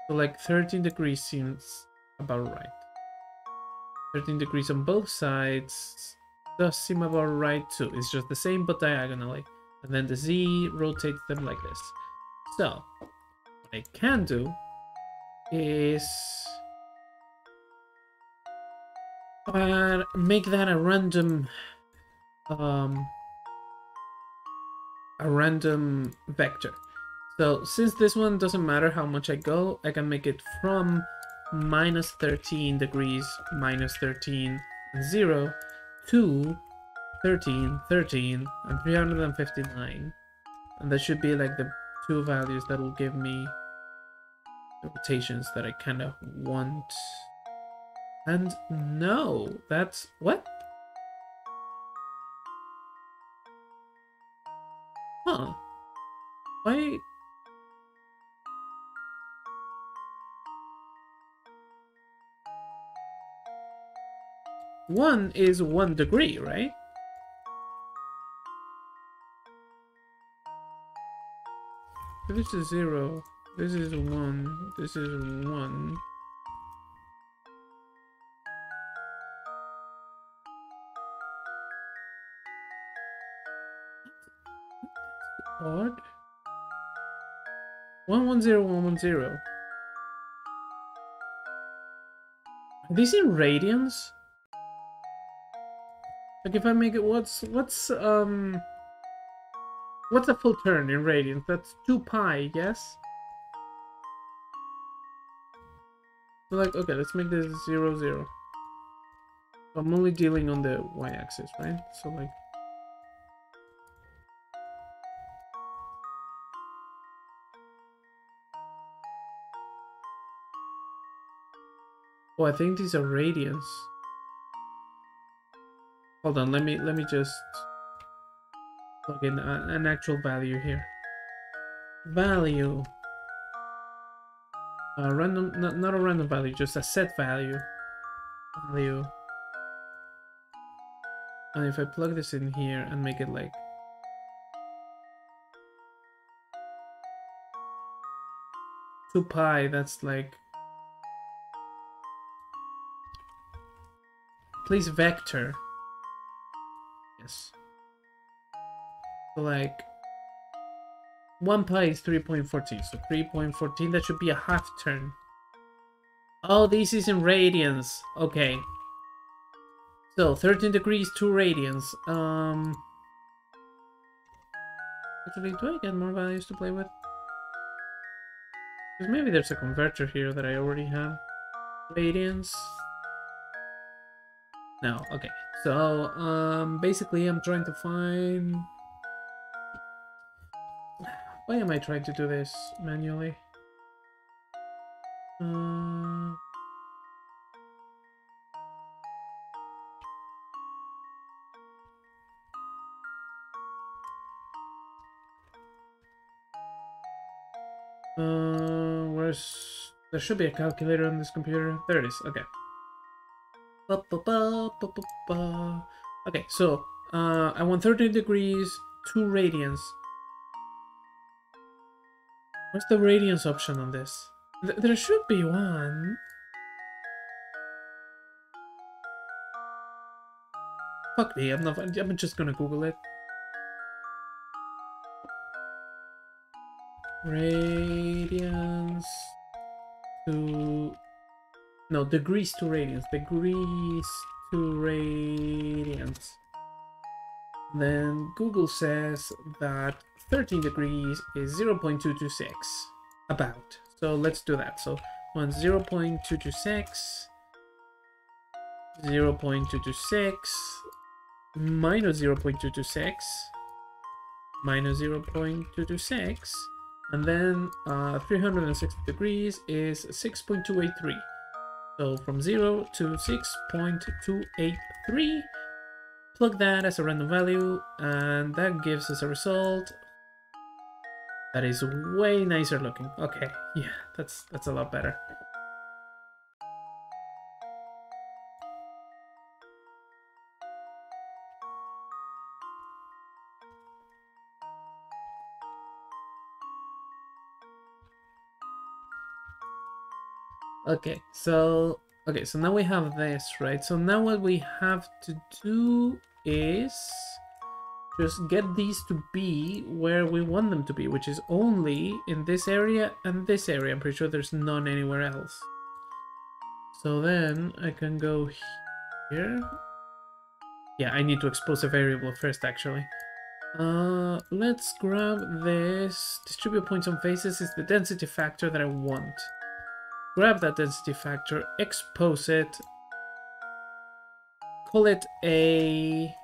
So like 13 degrees seems about right. 13 degrees on both sides does seem about right too. It's just the same but diagonally. And then the Z rotates them like this. So, what I can do is make that a random vector. So since this one doesn't matter how much I go, I can make it from minus 13 degrees, minus 13, and 0 to 13, 13, and 359. And that should be like the two values that will give me the rotations that I kind of want. And no, that's... what? Huh. Why... one is 1 degree, right? So this is 0, this is 1, this is 1. Odd. 110, 110. Are these in radians? Like if I make it, what's a full turn in radians? That's 2 pi, yes? So like, okay, let's make this 0, 0. So I'm only dealing on the y-axis, right? So like... oh, I think these are radians. Hold on, let me just plug in an actual value here. Value. Random, not a random value, just a set value. Value. And if I plug this in here and make it like... two pi, that's like... please vector. Yes. So like... 1 pi is 3.14, so 3.14, that should be a half turn. Oh, this is in radians. Okay. So, 13 degrees, 2 radians. Actually, do I get more values to play with? Because maybe there's a converter here that I already have. Radians. No, okay. So, basically I'm trying to find... why am I trying to do this manually? Where's... there should be a calculator on this computer. There it is, okay. Okay, so, I want 13 degrees, 2 radians. Where's the radians option on this? There should be one. Fuck me, I'm just gonna Google it. Radians to... no, degrees to radians. Degrees to radians. Then Google says that 13 degrees is 0.226. About. So let's do that. So 0.226, 0.226, minus 0.226, minus 0.226, and then 360 degrees is 6.283. So from 0 to 6.283, plug that as a random value, and that gives us a result that is way nicer looking. Okay, yeah, that's a lot better. Okay, so Okay, so now we have this, right? So now what we have to do is just get these to be where we want them to be, which is only in this area and this area. I'm pretty sure there's none anywhere else. So then I can go here. Yeah, I need to expose a variable first, actually. Let's grab this. Distribute points on faces is the density factor that I want. Grab that density factor, expose it, call it a...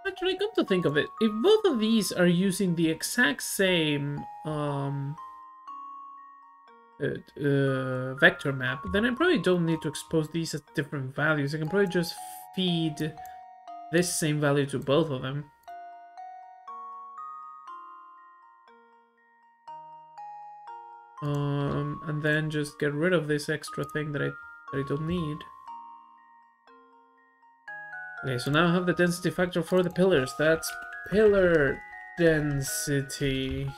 Actually, come to think of it, if both of these are using the exact same vector map, then I probably don't need to expose these at different values. I can probably just feed this same value to both of them. And then just get rid of this extra thing that I don't need. Okay, so now I have the density factor for the pillars. That's pillar density.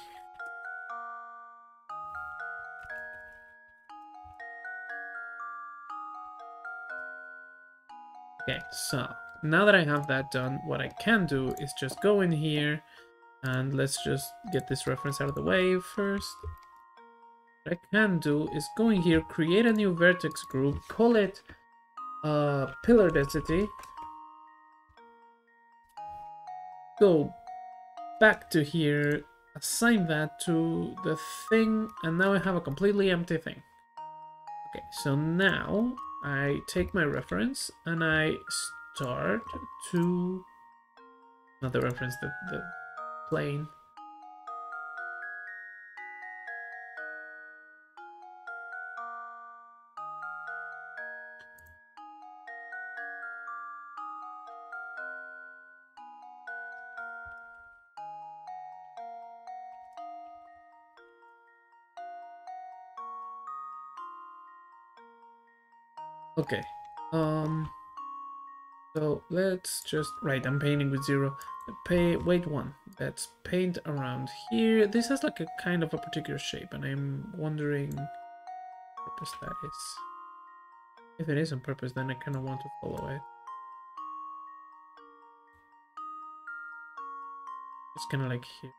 Okay, so now that I have that done, what I can do is just go in here and let's just get this reference out of the way first. What I can do is go in here, create a new vertex group, call it pillar density, go back to here, assign that to the thing, and now I have a completely empty thing. Okay, so now I take my reference and I start to... not the reference, the plane. Okay, so let's just... right, I'm painting with 0. Wait 1. Let's paint around here. This has like a kind of a particular shape, and I'm wondering what purpose that is. If it is on purpose, then I kind of want to follow it. It's kind of like here.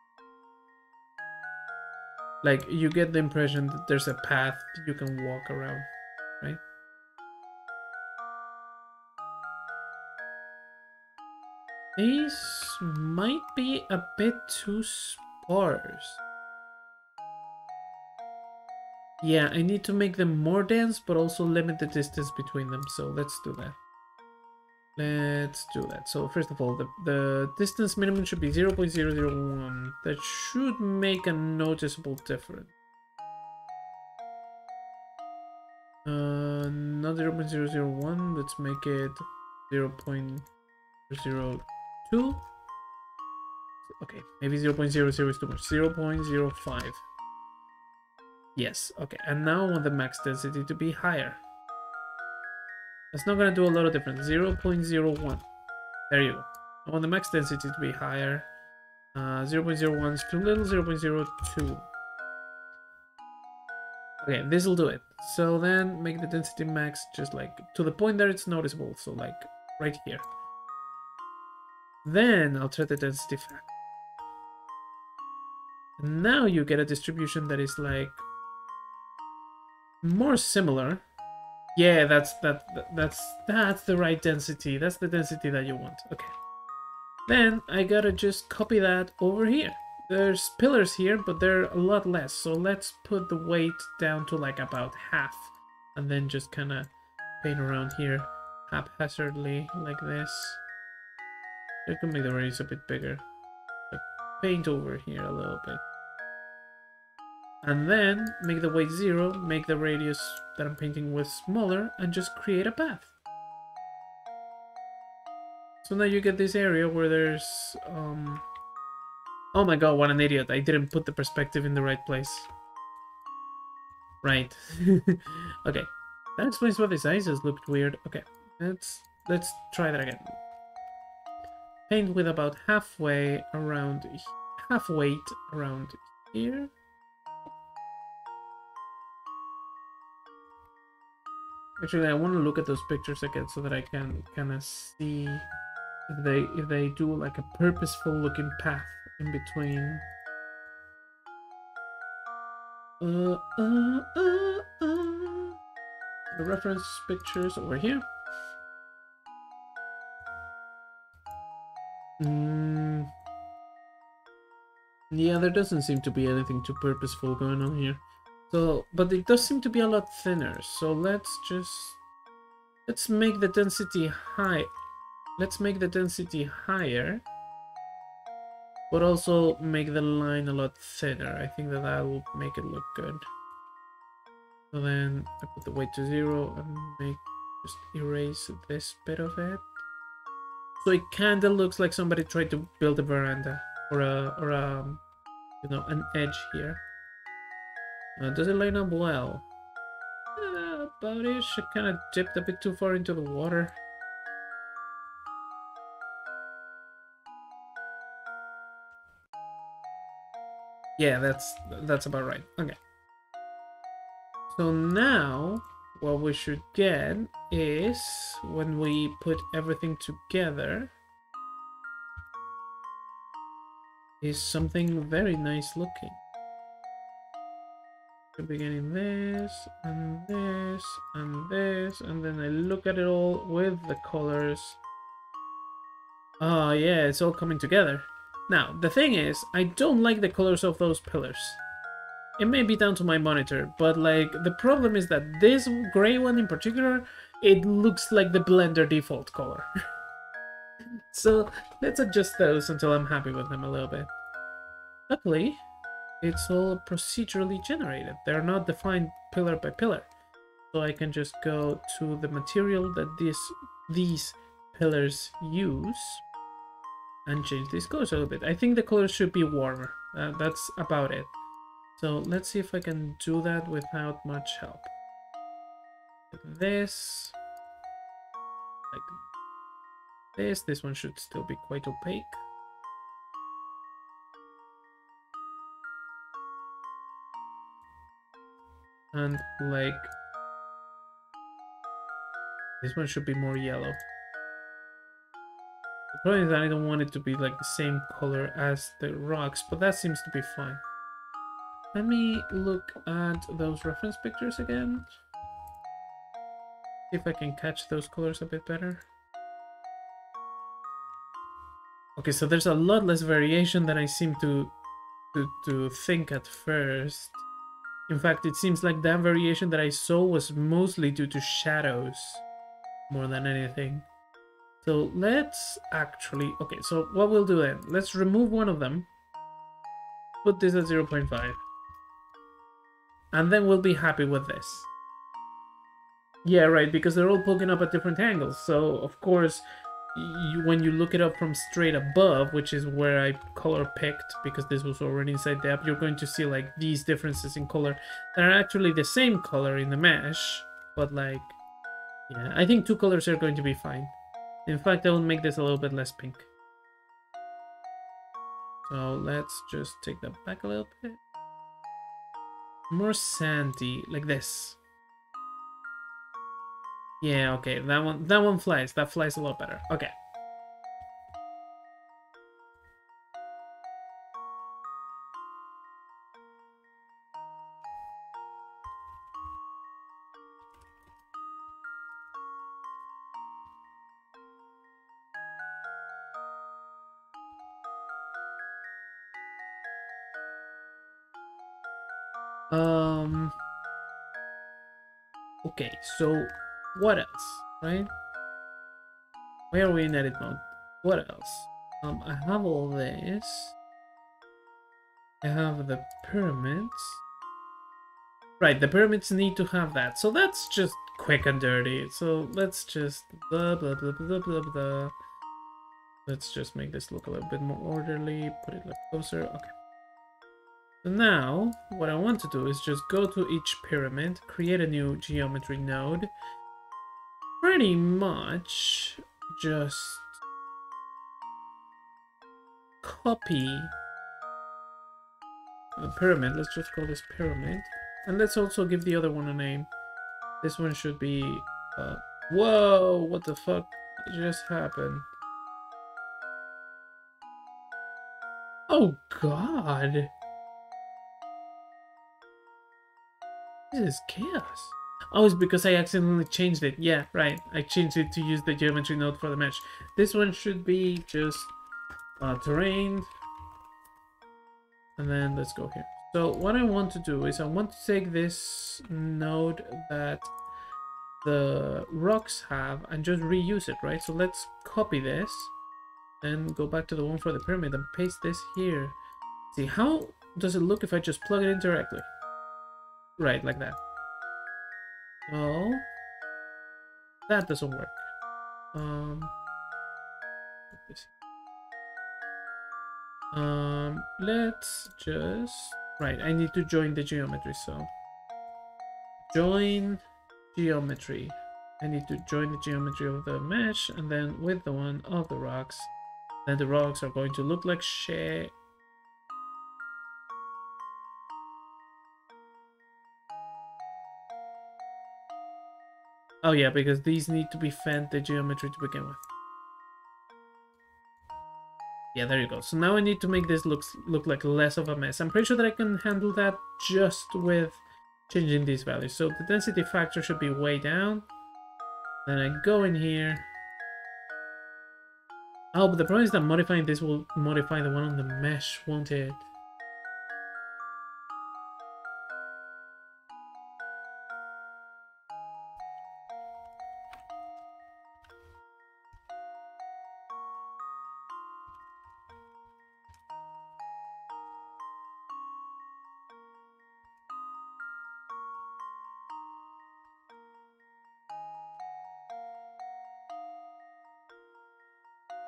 Like, you get the impression that there's a path you can walk around, right? These might be a bit too sparse. Yeah, I need to make them more dense, but also limit the distance between them. So let's do that. Let's do that. So first of all, the distance minimum should be 0.001. That should make a noticeable difference. Not 0.001. Let's make it 0.02. Okay, maybe 0.00 is too much. 0.05. Yes, okay. And now I want the max density to be higher. That's not gonna do a lot of difference. 0.01. There you go. I want the max density to be higher. 0.01 is too little. 0.02. Okay, this will do it. So then make the density max just like to the point that it's noticeable. So like right here. Then I'll try the density factor. And now you get a distribution that is like more similar. Yeah, that's the right density. That's the density that you want. Okay. Then I gotta just copy that over here. There's pillars here, but they're a lot less. So let's put the weight down to like about half. And then just kind of paint around here haphazardly like this. I can make the radius a bit bigger. Paint over here a little bit. And then make the weight 0, make the radius that I'm painting with smaller, and just create a path. So now you get this area where there's... oh my god, what an idiot. I didn't put the perspective in the right place. Right. Okay. That explains why the sizes looked weird. Okay. Let's try that again. Paint with about half weight around here. Actually, I want to look at those pictures again so that I can kind of see if they do like a purposeful looking path in between. The reference pictures over here. Yeah, there doesn't seem to be anything too purposeful going on here. So, but it does seem to be a lot thinner. So let's make the density high. Let's make the density higher, but also make the line a lot thinner. I think that will make it look good. So then I put the weight to 0 and just erase this bit of it. So it kind of looks like somebody tried to build a veranda or you know, an edge here. Does it line up well? About-ish. It kind of dipped a bit too far into the water. Yeah, that's about right. Okay. So now what we should get is when we put everything together is something very nice looking. We're beginning this and this and this, and then I look at it all with the colors. Oh yeah, it's all coming together. Now, the thing is, I don't like the colors of those pillars. It may be down to my monitor, but like, the problem is that this gray one in particular, it looks like the Blender default color. So, let's adjust those until I'm happy with them a little bit. Luckily, it's all procedurally generated. They're not defined pillar by pillar. So I can just go to the material that these pillars use and change these colors a little bit. I think the colors should be warmer. That's about it. So let's see if I can do that without much help. Like this. Like this. This one should still be quite opaque. And like this one should be more yellow. The problem is that I don't want it to be like the same color as the rocks, but that seems to be fine. Let me look at those reference pictures again. See if I can catch those colors a bit better. Okay, so there's a lot less variation than I seem to think at first. In fact, it seems like that variation that I saw was mostly due to shadows more than anything. So let's actually... Okay, so what we'll do then, let's remove one of them. Put this at 0.5. And then we'll be happy with this. Yeah, right, because they're all poking up at different angles. So, of course, when you look it up from straight above, which is where I color picked, because this was already inside the app, you're going to see, like, these differences in color that are actually the same color in the mesh. But, like, yeah, I think two colors are going to be fine. In fact, I will make this a little bit less pink. So let's just take that back a little bit. More sandy, like this. Yeah, okay, that one flies. That flies a lot better. Okay. Okay, so what else, right? Where are we in edit mode? What else? I have all this. I have the pyramids. Right, the pyramids need to have that. So that's just quick and dirty. So let's just blah blah blah blah blah blah. Let's just make this look a little bit more orderly. Put it a little closer. Okay. So now, what I want to do is just go to each pyramid, create a new geometry node. Pretty much just copy a pyramid. Let's just call this pyramid. And let's also give the other one a name. This one should be Whoa, what the fuck just happened? Oh god! This is chaos. Oh, it's because I accidentally changed it. Yeah, right. I changed it to use the geometry node for the mesh. This one should be just terrain. And then let's go here. So what I want to do is I want to take this node that the rocks have and just reuse it, right? So let's copy this and go back to the one for the pyramid and paste this here. See, how does it look if I just plug it in directly? Right, like that. Oh, that doesn't work. This. Let's just... Right, I need to join the geometry, so... Join geometry. I need to join the geometry of the mesh, and then with the one of the rocks. Then the rocks are going to look like shit. Oh yeah, because these need to be fed the geometry to begin with. Yeah, there you go. So now I need to make this look like less of a mess. I'm pretty sure that I can handle that just with changing these values. So the density factor should be way down. Then I go in here. Oh, but the problem is that modifying this will modify the one on the mesh, won't it?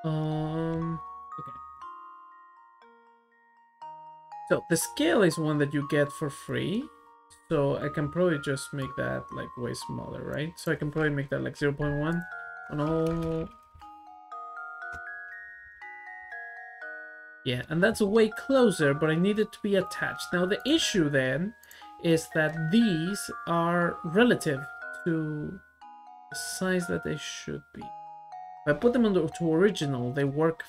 Okay. So the scale is one that you get for free. So I can probably just make that like way smaller, right? So I can probably make that like 0.1 on all. Yeah, and that's way closer, but I need it to be attached. Now the issue then is that these are relative to the size that they should be. If I put them to original, they work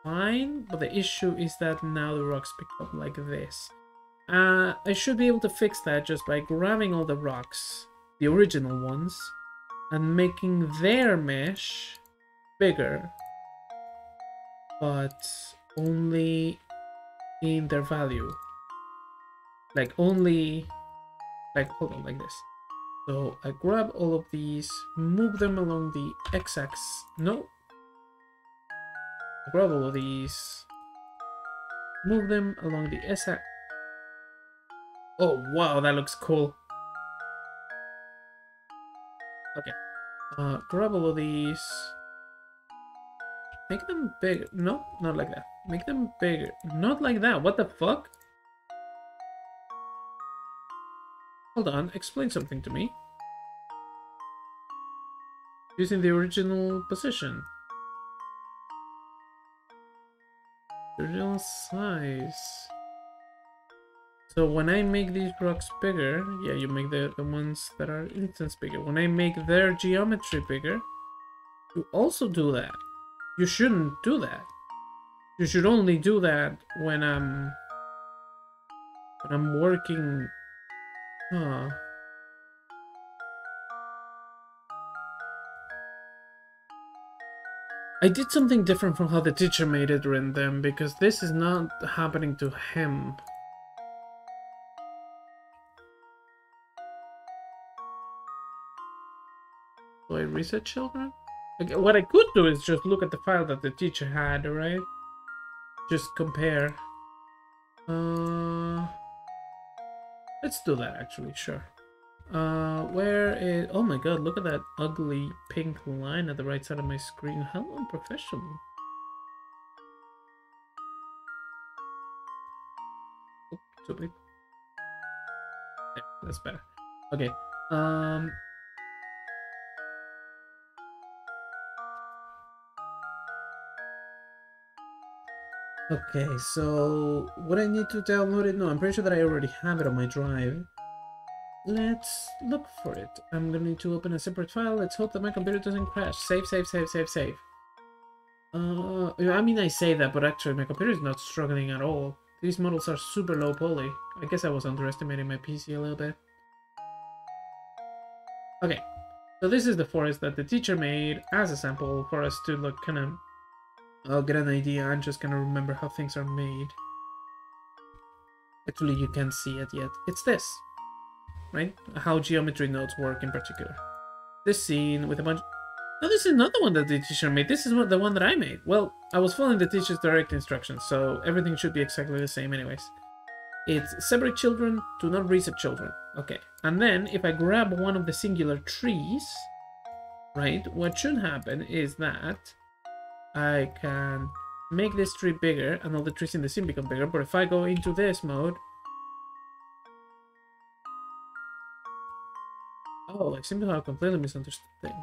fine, but the issue is that now the rocks become like this. I should be able to fix that just by grabbing all the rocks, the original ones, and making their mesh bigger, but only in their value. Like only, like, hold on, like this. So I grab all of these, move them along the x-axis. No. I grab all of these, move them along the s-axis. Oh, wow, that looks cool. Okay. Grab all of these. Make them bigger. No, not like that. Make them bigger. Not like that. What the fuck? Hold on. Explain something to me. Using the original position. The original size. So when I make these rocks bigger, yeah, you make the ones that are instance bigger. When I make their geometry bigger, you also do that. You shouldn't do that. You should only do that when I'm working. Huh. I did something different from how the teacher made it in them because this is not happening to him. Do I reset children? Okay, what I could do is just look at the file that the teacher had, right? Just compare. Let's do that actually, sure. Where is... Oh my god, look at that ugly pink line at the right side of my screen. How unprofessional. Oh, too big. Yeah, that's better. Okay. Okay, so what I need to download it? No, I'm pretty sure that I already have it on my drive. let's look for it. I'm gonna need to open a separate file. Let's hope that my computer doesn't crash. Save, save, save, save, save. I mean, I say that, but actually my computer is not struggling at all. These models are super low poly. I guess I was underestimating my PC a little bit. Okay, so this is the forest that the teacher made as a sample for us to look kind of get an idea and just kind of remember how things are made. Actually, you can't see it yet. It's this, right? How geometry nodes work in particular. This scene with a bunch... No, this is not the one that the teacher made. This is the one that I made. Well, I was following the teacher's direct instructions, so everything should be exactly the same anyways. It's separate children, do not reset children. Okay, and then if I grab one of the singular trees, right, what should happen is that I can make this tree bigger and all the trees in the scene become bigger, but if I go into this mode... Oh, I seem to have completely misunderstood things.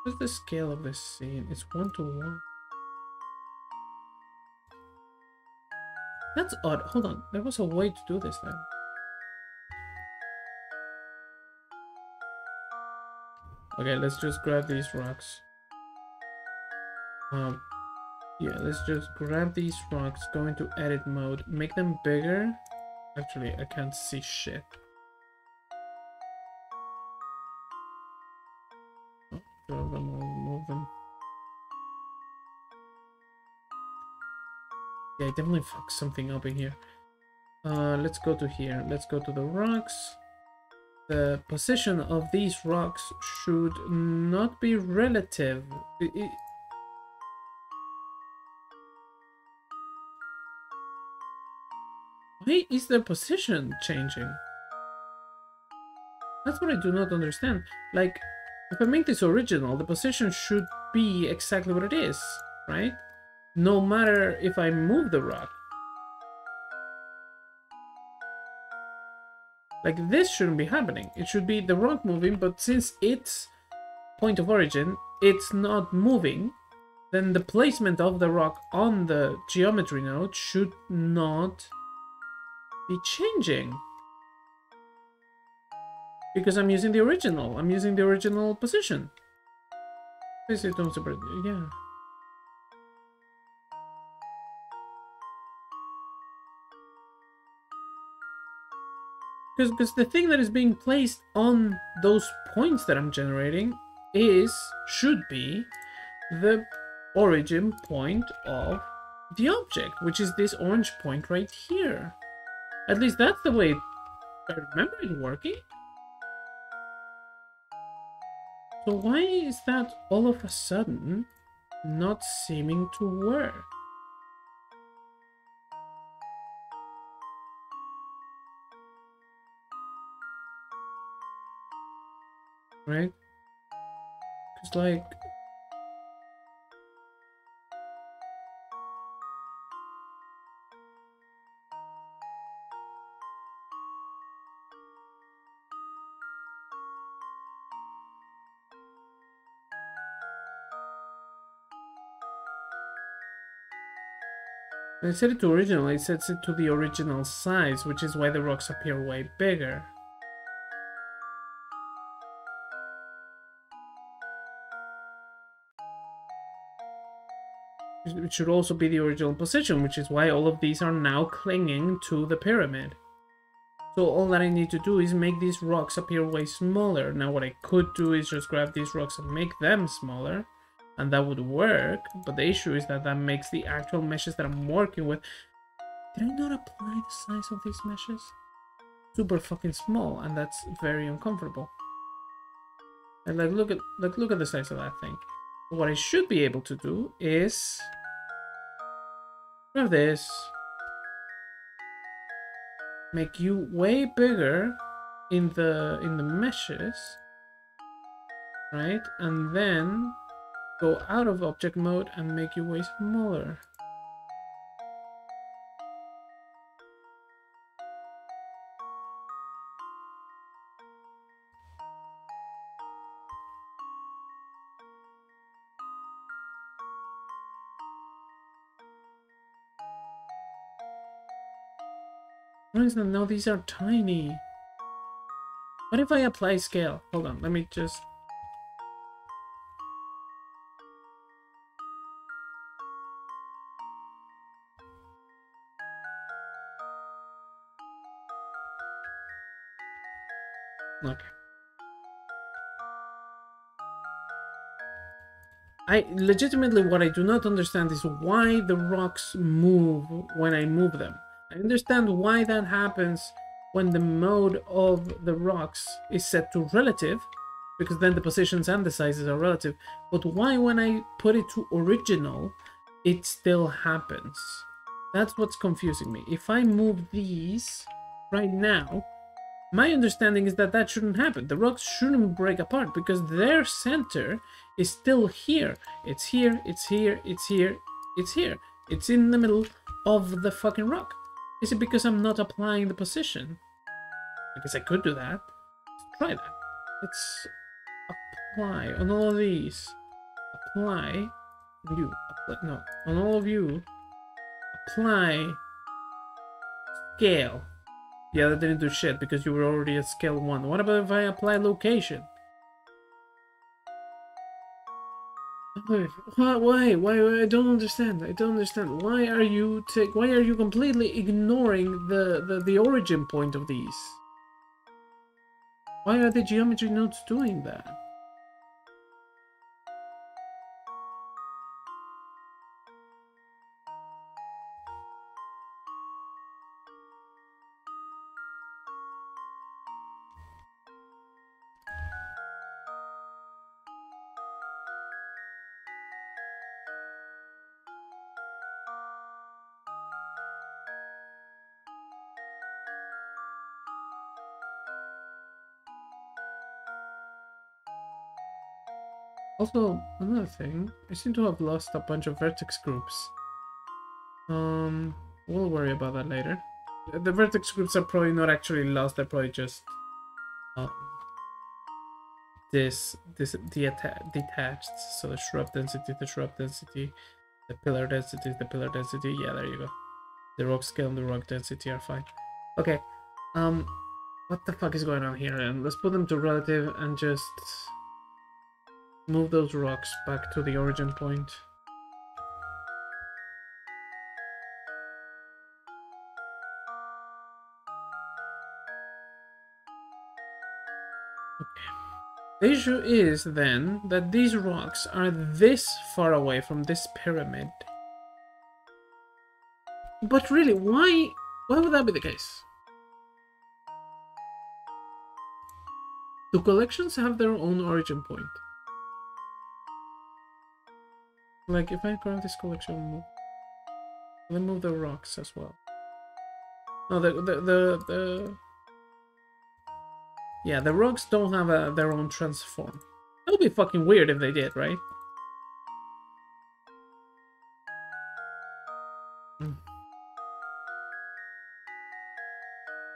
What's the scale of this scene? It's 1:1. That's odd. Hold on. There was a way to do this then. Okay, let's just grab these rocks. Yeah, let's just grab these rocks, go into edit mode, make them bigger. Actually, I can't see shit. Oh, grab them, I'll move them. Yeah, I definitely fucked something up in here. Let's go to here. Let's go to the rocks. The position of these rocks should not be relative. Why is their position changing? That's what I do not understand. Like, if I make this original, the position should be exactly what it is, right? No matter if I move the rock. Like, this shouldn't be happening. It should be the rock moving, but since its point of origin, it's not moving, then the placement of the rock on the geometry node should not be changing. Because I'm using the original. I'm using the original position. Yeah. Because the thing that is being placed on those points that I'm generating should be the origin point of the object, which is this orange point right here. At least that's the way I remember it working. So why is that all of a sudden not seeming to work? Right? Because like... When I set it to original, it sets it to the original size, which is why the rocks appear way bigger. It should also be the original position, which is why all of these are now clinging to the pyramid. So all that I need to do is make these rocks appear way smaller. Now what I could do is just grab these rocks and make them smaller, and that would work, but the issue is that that makes the actual meshes that I'm working with... Did I not apply the size of these meshes? Super fucking small, and that's very uncomfortable. And like look at the size of that thing. What I should be able to do is grab this, make you way bigger in the meshes, right? And then go out of object mode and make you way smaller. For instance, no, these are tiny. What if I apply scale? Hold on, let me just... Okay. Legitimately, what I do not understand is why the rocks move when I move them. I understand why that happens when the mode of the rocks is set to relative, because then the positions and the sizes are relative. But why when I put it to original, it still happens? That's what's confusing me. If I move these right now, my understanding is that that shouldn't happen. The rocks shouldn't break apart because their center is still here. It's here, it's here, it's here, it's here. It's in the middle of the fucking rock. Is it because I'm not applying the position? I guess I could do that. Let's try that. Let's apply on all of these. Apply. You. Apply, no. On all of you. Apply. Scale. Yeah, that didn't do shit because you were already at scale 1. What about if I apply location? Why? I don't understand. I don't understand. Why are you completely ignoring the origin point of these? Why are the geometry nodes doing that? Also, another thing, I seem to have lost a bunch of vertex groups. We'll worry about that later. The vertex groups are probably not actually lost, they're probably just detached. So the shrub density, the pillar density, yeah, there you go. The rock scale and the rock density are fine. Okay, what the fuck is going on here? And let's put them to relative and just move those rocks back to the origin point. Okay. The issue is then that these rocks are this far away from this pyramid. But really, why would that be the case? Do collections have their own origin point? Like, if I grab this collection, let me move the rocks as well. No, yeah, the rocks don't have their own transform. That would be fucking weird if they did, right?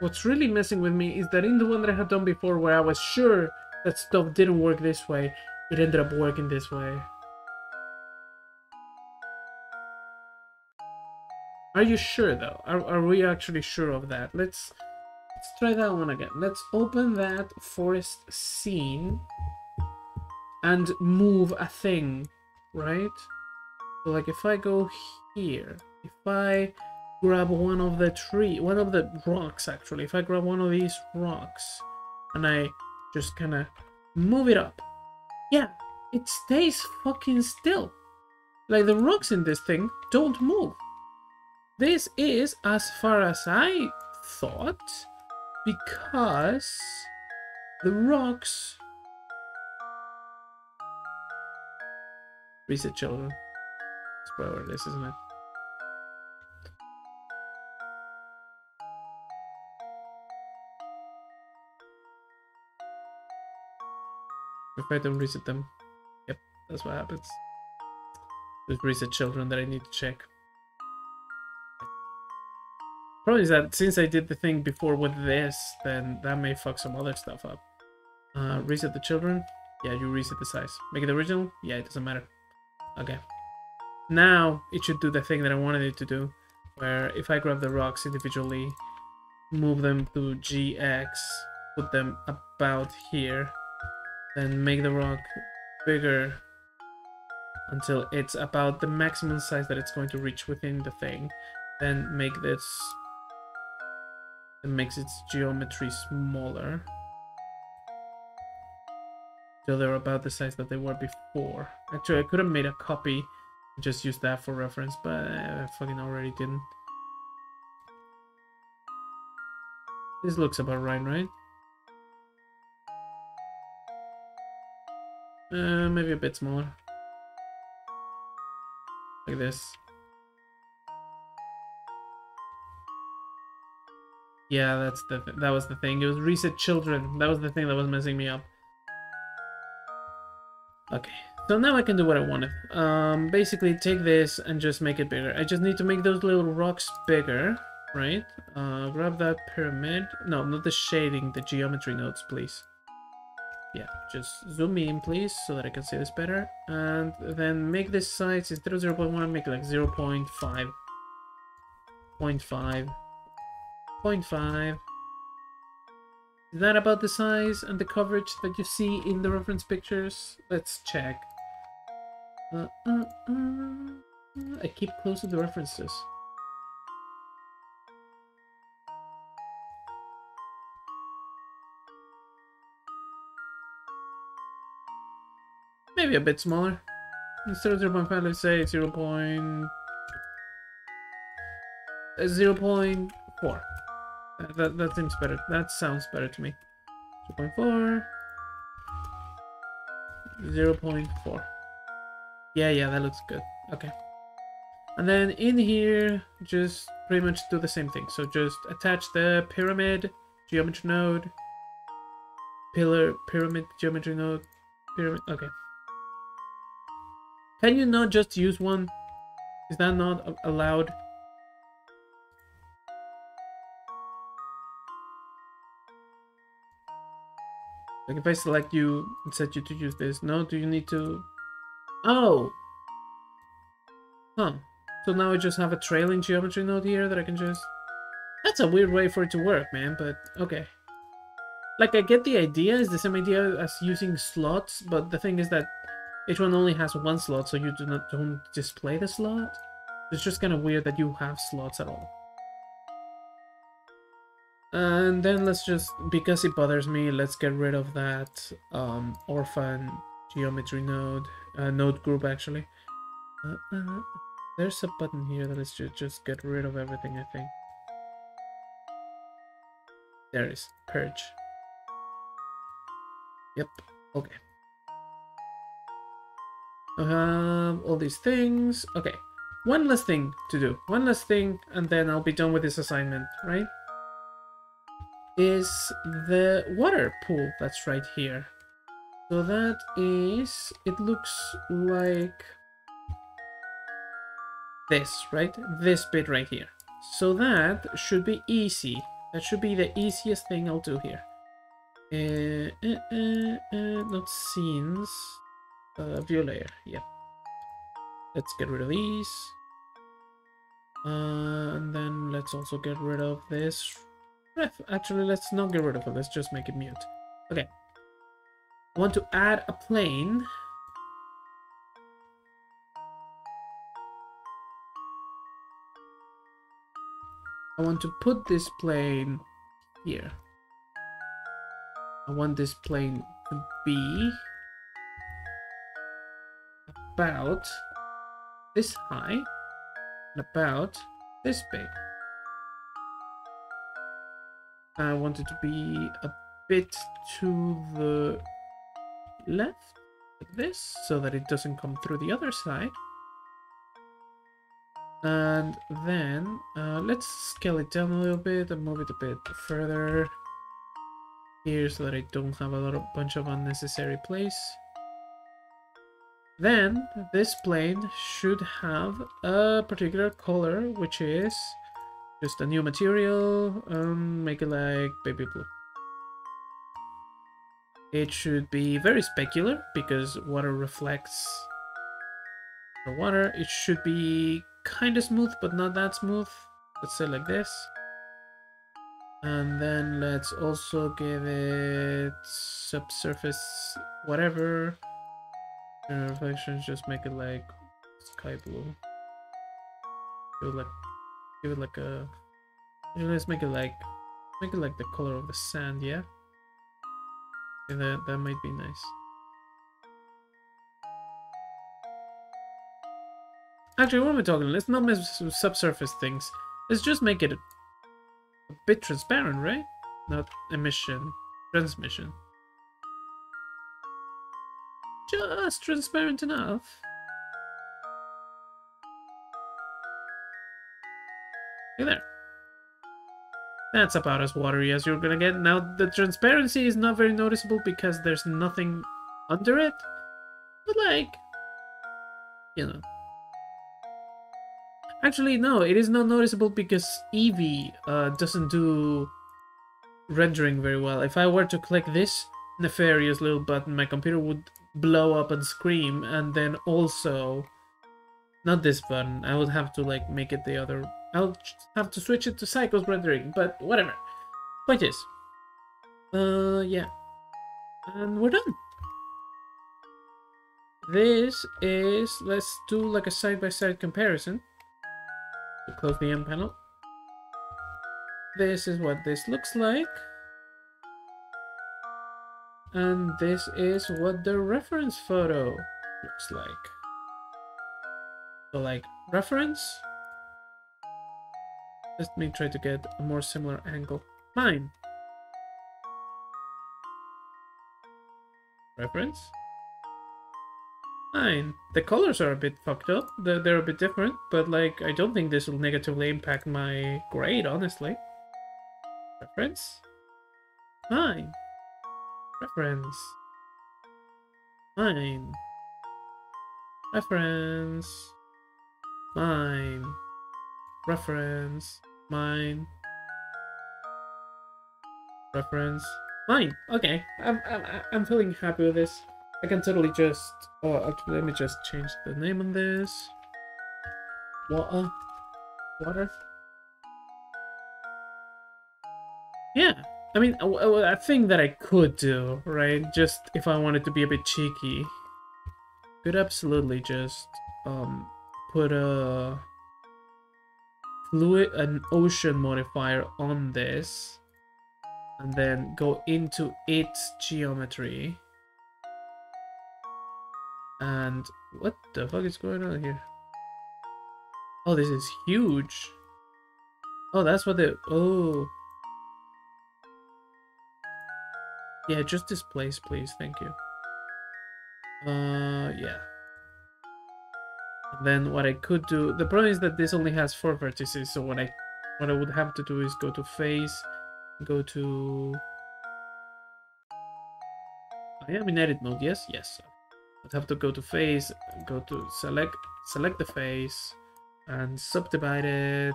What's really messing with me is that in the one that I had done before, where I was sure that stuff didn't work this way, it ended up working this way. Are you sure though? Are we actually sure of that? Let's try that one again. Let's open that forest scene and move a thing, right? So like if I go here, if I grab one of the rocks actually, if I grab one of these rocks and I just kind of move it up, yeah, it stays fucking still. Like the rocks in this thing don't move. This is, as far as I thought, because the rocks... Reset children. That's probably what it is, isn't it? If I don't reset them. Yep, that's what happens. There's reset children that I need to check. Problem is that since I did the thing before with this, then that may fuck some other stuff up. Reset the children? Yeah, you reset the size. Make it original? Yeah, it doesn't matter. Okay. Now, it should do the thing that I wanted it to do. Where if I grab the rocks individually, move them to GX, put them about here, then make the rock bigger until it's about the maximum size that it's going to reach within the thing. Then make this, it makes its geometry smaller, till they're about the size that they were before. Actually, I could have made a copy, just use that for reference, but I fucking already didn't. This looks about right? Maybe a bit smaller. Like this. Yeah, that was the thing. It was reset children. That was the thing that was messing me up. Okay, so now I can do what I wanted. Basically take this and just make it bigger. I just need to make those little rocks bigger, right? Grab that pyramid. No, not the shading, the geometry nodes, please. Yeah, just zoom in, please, so that I can see this better. And then make this size, instead of 0.1, make like 0.5. 0.5. 0.5. Is that about the size and the coverage that you see in the reference pictures? Let's check. I keep close to the references. Maybe a bit smaller. Instead of 0.5, let's say 0.4. That seems better. That sounds better to me. 0.4. 0.4. Yeah, that looks good. Okay. And then in here, just pretty much do the same thing. So just attach the pyramid, geometry node, pillar, pyramid, geometry node, pyramid. Okay. Can you not just use one? Is that not allowed? Like if I select you and set you to use this, no? Do you need to... Oh! Huh. So now I just have a trailing geometry node here that I can just... That's a weird way for it to work, man, but okay. Like, I get the idea, it's the same idea as using slots, but the thing is that each one only has one slot, so you don't display the slot. It's just kind of weird that you have slots at all. And then let's just, because it bothers me, let's get rid of that orphan geometry node, node group actually. There's a button here that is just get rid of everything, I think. There is purge. Yep, okay. I have all these things. Okay, one last thing to do. One last thing, and then I'll be done with this assignment, right? Is the water pool that's right here. So that is, it looks like this, right? This bit right here. So that should be easy. That should be the easiest thing I'll do here. Not scenes. View layer, yeah. Let's get rid of these. And then let's also get rid of this. Actually, let's not get rid of it. Let's just make it mute. Okay. I want to add a plane. I want to put this plane here. I want this plane to be about this high and about this big. I want it to be a bit to the left, like this, so that it doesn't come through the other side. And then let's scale it down a little bit and move it a bit further here so that I don't have a bunch of unnecessary place. Then this plane should have a particular color, which is just a new material. Make it like baby blue. It should be very specular because water reflects the water. It should be kind of smooth, but not that smooth. Let's say like this. And then let's also give it subsurface whatever. Reflections, just make it like sky blue. Give it like a. Let's make it like the color of the sand, yeah. Okay, that might be nice. Actually, what am I talking? Let's not mess with subsurface things. Let's just make it a bit transparent, right? Not emission, transmission. Just transparent enough. Hey there. That's about as watery as you're gonna get. Now, the transparency is not very noticeable because there's nothing under it. But, like, you know. Actually, no, it is not noticeable because Eevee doesn't do rendering very well. If I were to click this nefarious little button, my computer would blow up and scream, and then also... Not this button. I would have to, like, make it the other... I'll have to switch it to Cycles rendering, but whatever. Point is... yeah. And we're done. This is... Let's do, like, a side-by-side comparison. Close the M panel. This is what this looks like. And this is what the reference photo looks like. So, like, reference. Let me try to get a more similar angle. Mine. Reference. Mine. The colors are a bit fucked up. They're a bit different, but, like, I don't think this will negatively impact my grade, honestly. Reference. Mine. Reference. Mine. Reference. Mine. Reference. Mine. Reference. Mine. Okay. I'm feeling happy with this. I can totally just... Oh, actually, let me just change the name on this. Water. Yeah. I mean, a thing that I could do, right? Just if I wanted to be a bit cheeky, could absolutely just put an ocean modifier on this, and then go into its geometry. And what the fuck is going on here? Oh, this is huge. Oh, that's what the... Oh. Yeah, just displace, please. Thank you. Yeah. And then what I could do... The problem is that this only has 4 vertices, so what I would have to do is go to face, go to... I am in edit mode, yes? Yes. I'd have to go to face, go to select the face, and subdivide it.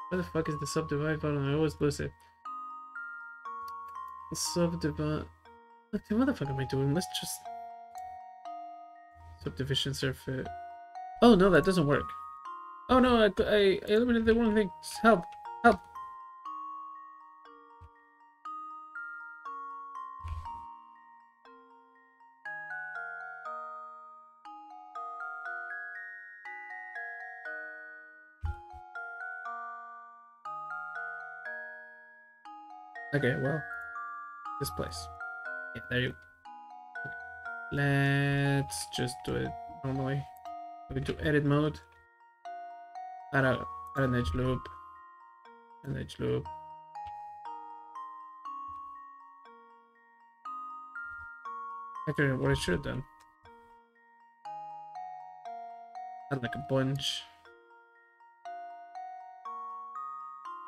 What the fuck is the subdivide button? I always lose it. Subdivide. Okay, what the fuck am I doing? Let's just subdivision surface. Oh no, that doesn't work. Oh no, I eliminated the wrong thing. Help! Help! Okay, well, this place. Yeah, there you go. Okay. Let's just do it normally. Go to edit mode. Add an edge loop. An edge loop. Actually, what I should have done. Add like a bunch.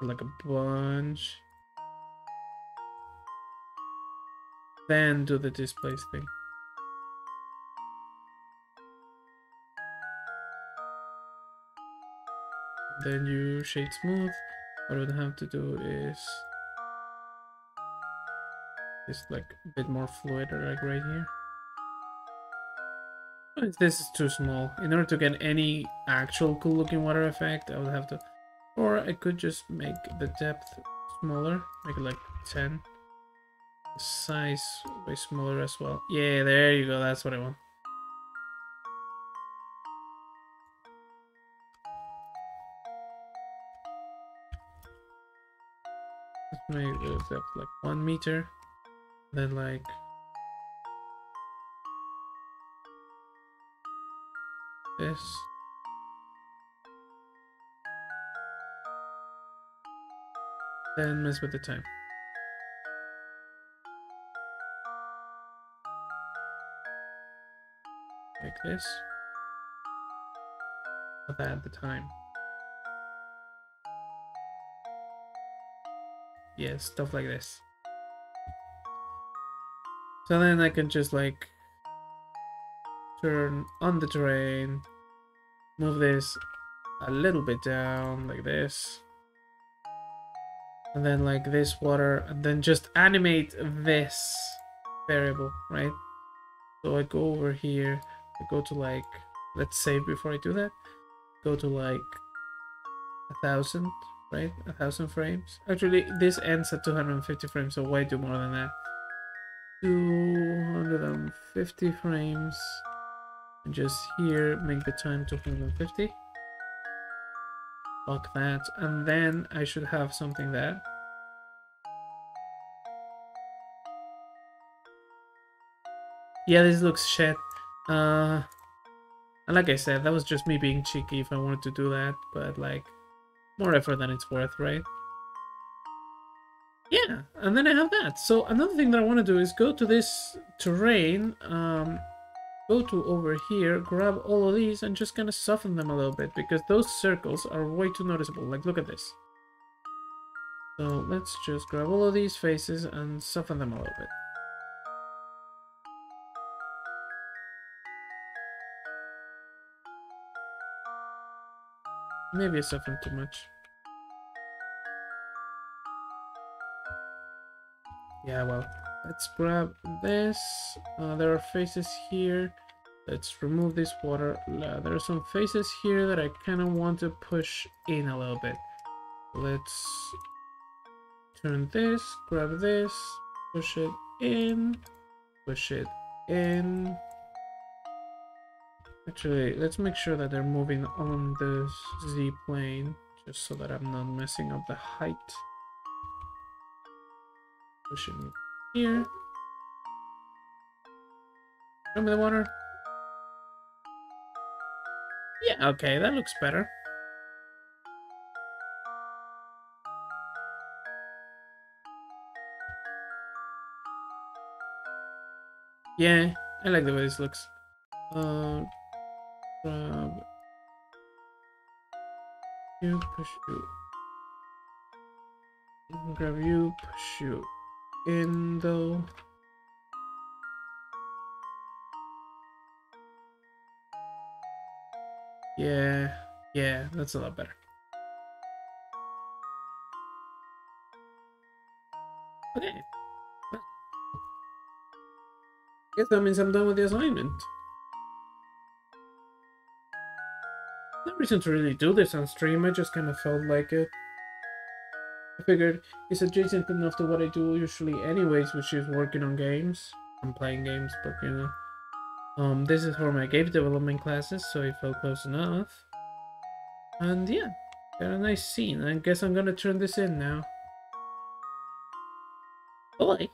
Add like a bunch. Then do the displace thing. Then you shade smooth. What I would have to do is like a bit more fluid, like right here. This is too small. In order to get any actual cool looking water effect, I would have to, or I could just make the depth smaller. Make it like 10. The size way smaller as well. Yeah, there you go. That's what I want. Let's make the depth like 1 meter. Then like this. Then mess with the time. Like this. Not that the time. Yeah, stuff like this. So then I can just like turn on the terrain, move this a little bit down like this, and then like this water, and then just animate this variable, right? So I go over here, I go to like, let's save before I do that, go to like 1,000, right? 1,000 frames. Actually, this ends at 250 frames, so why do more than that? 250 frames. And just here, make the time 250. Lock that, and then I should have something there. Yeah, this looks shit. And like I said, that was just me being cheeky if I wanted to do that, but like, more effort than it's worth, right? Yeah, and then I have that. So another thing that I want to do is go to this terrain, go to over here, grab all of these, and just kind of soften them a little bit, because those circles are way too noticeable. Like, look at this. So let's just grab all of these faces and soften them a little bit. Maybe I softened too much. Yeah, well, let's grab this. There are faces here. Let's remove this water. There are some faces here that I kind of want to push in a little bit. Let's turn this, grab this, push it in, push it in. Actually, let's make sure that they're moving on the Z-plane, just so that I'm not messing up the height. Pushing here. Show me the water. Yeah, okay, that looks better. Yeah, I like the way this looks. Grab you, push you. Grab you, push you in though. Yeah, that's a lot better. Okay. Well, guess that means I'm done with the assignment. No reason to really do this on stream, I just kind of felt like it. I figured it's adjacent enough to what I do usually anyways, which is working on games. I'm playing games, but you know. This is for my game development classes, so it felt close enough. And yeah, got a nice scene. I guess I'm gonna turn this in now. Bye.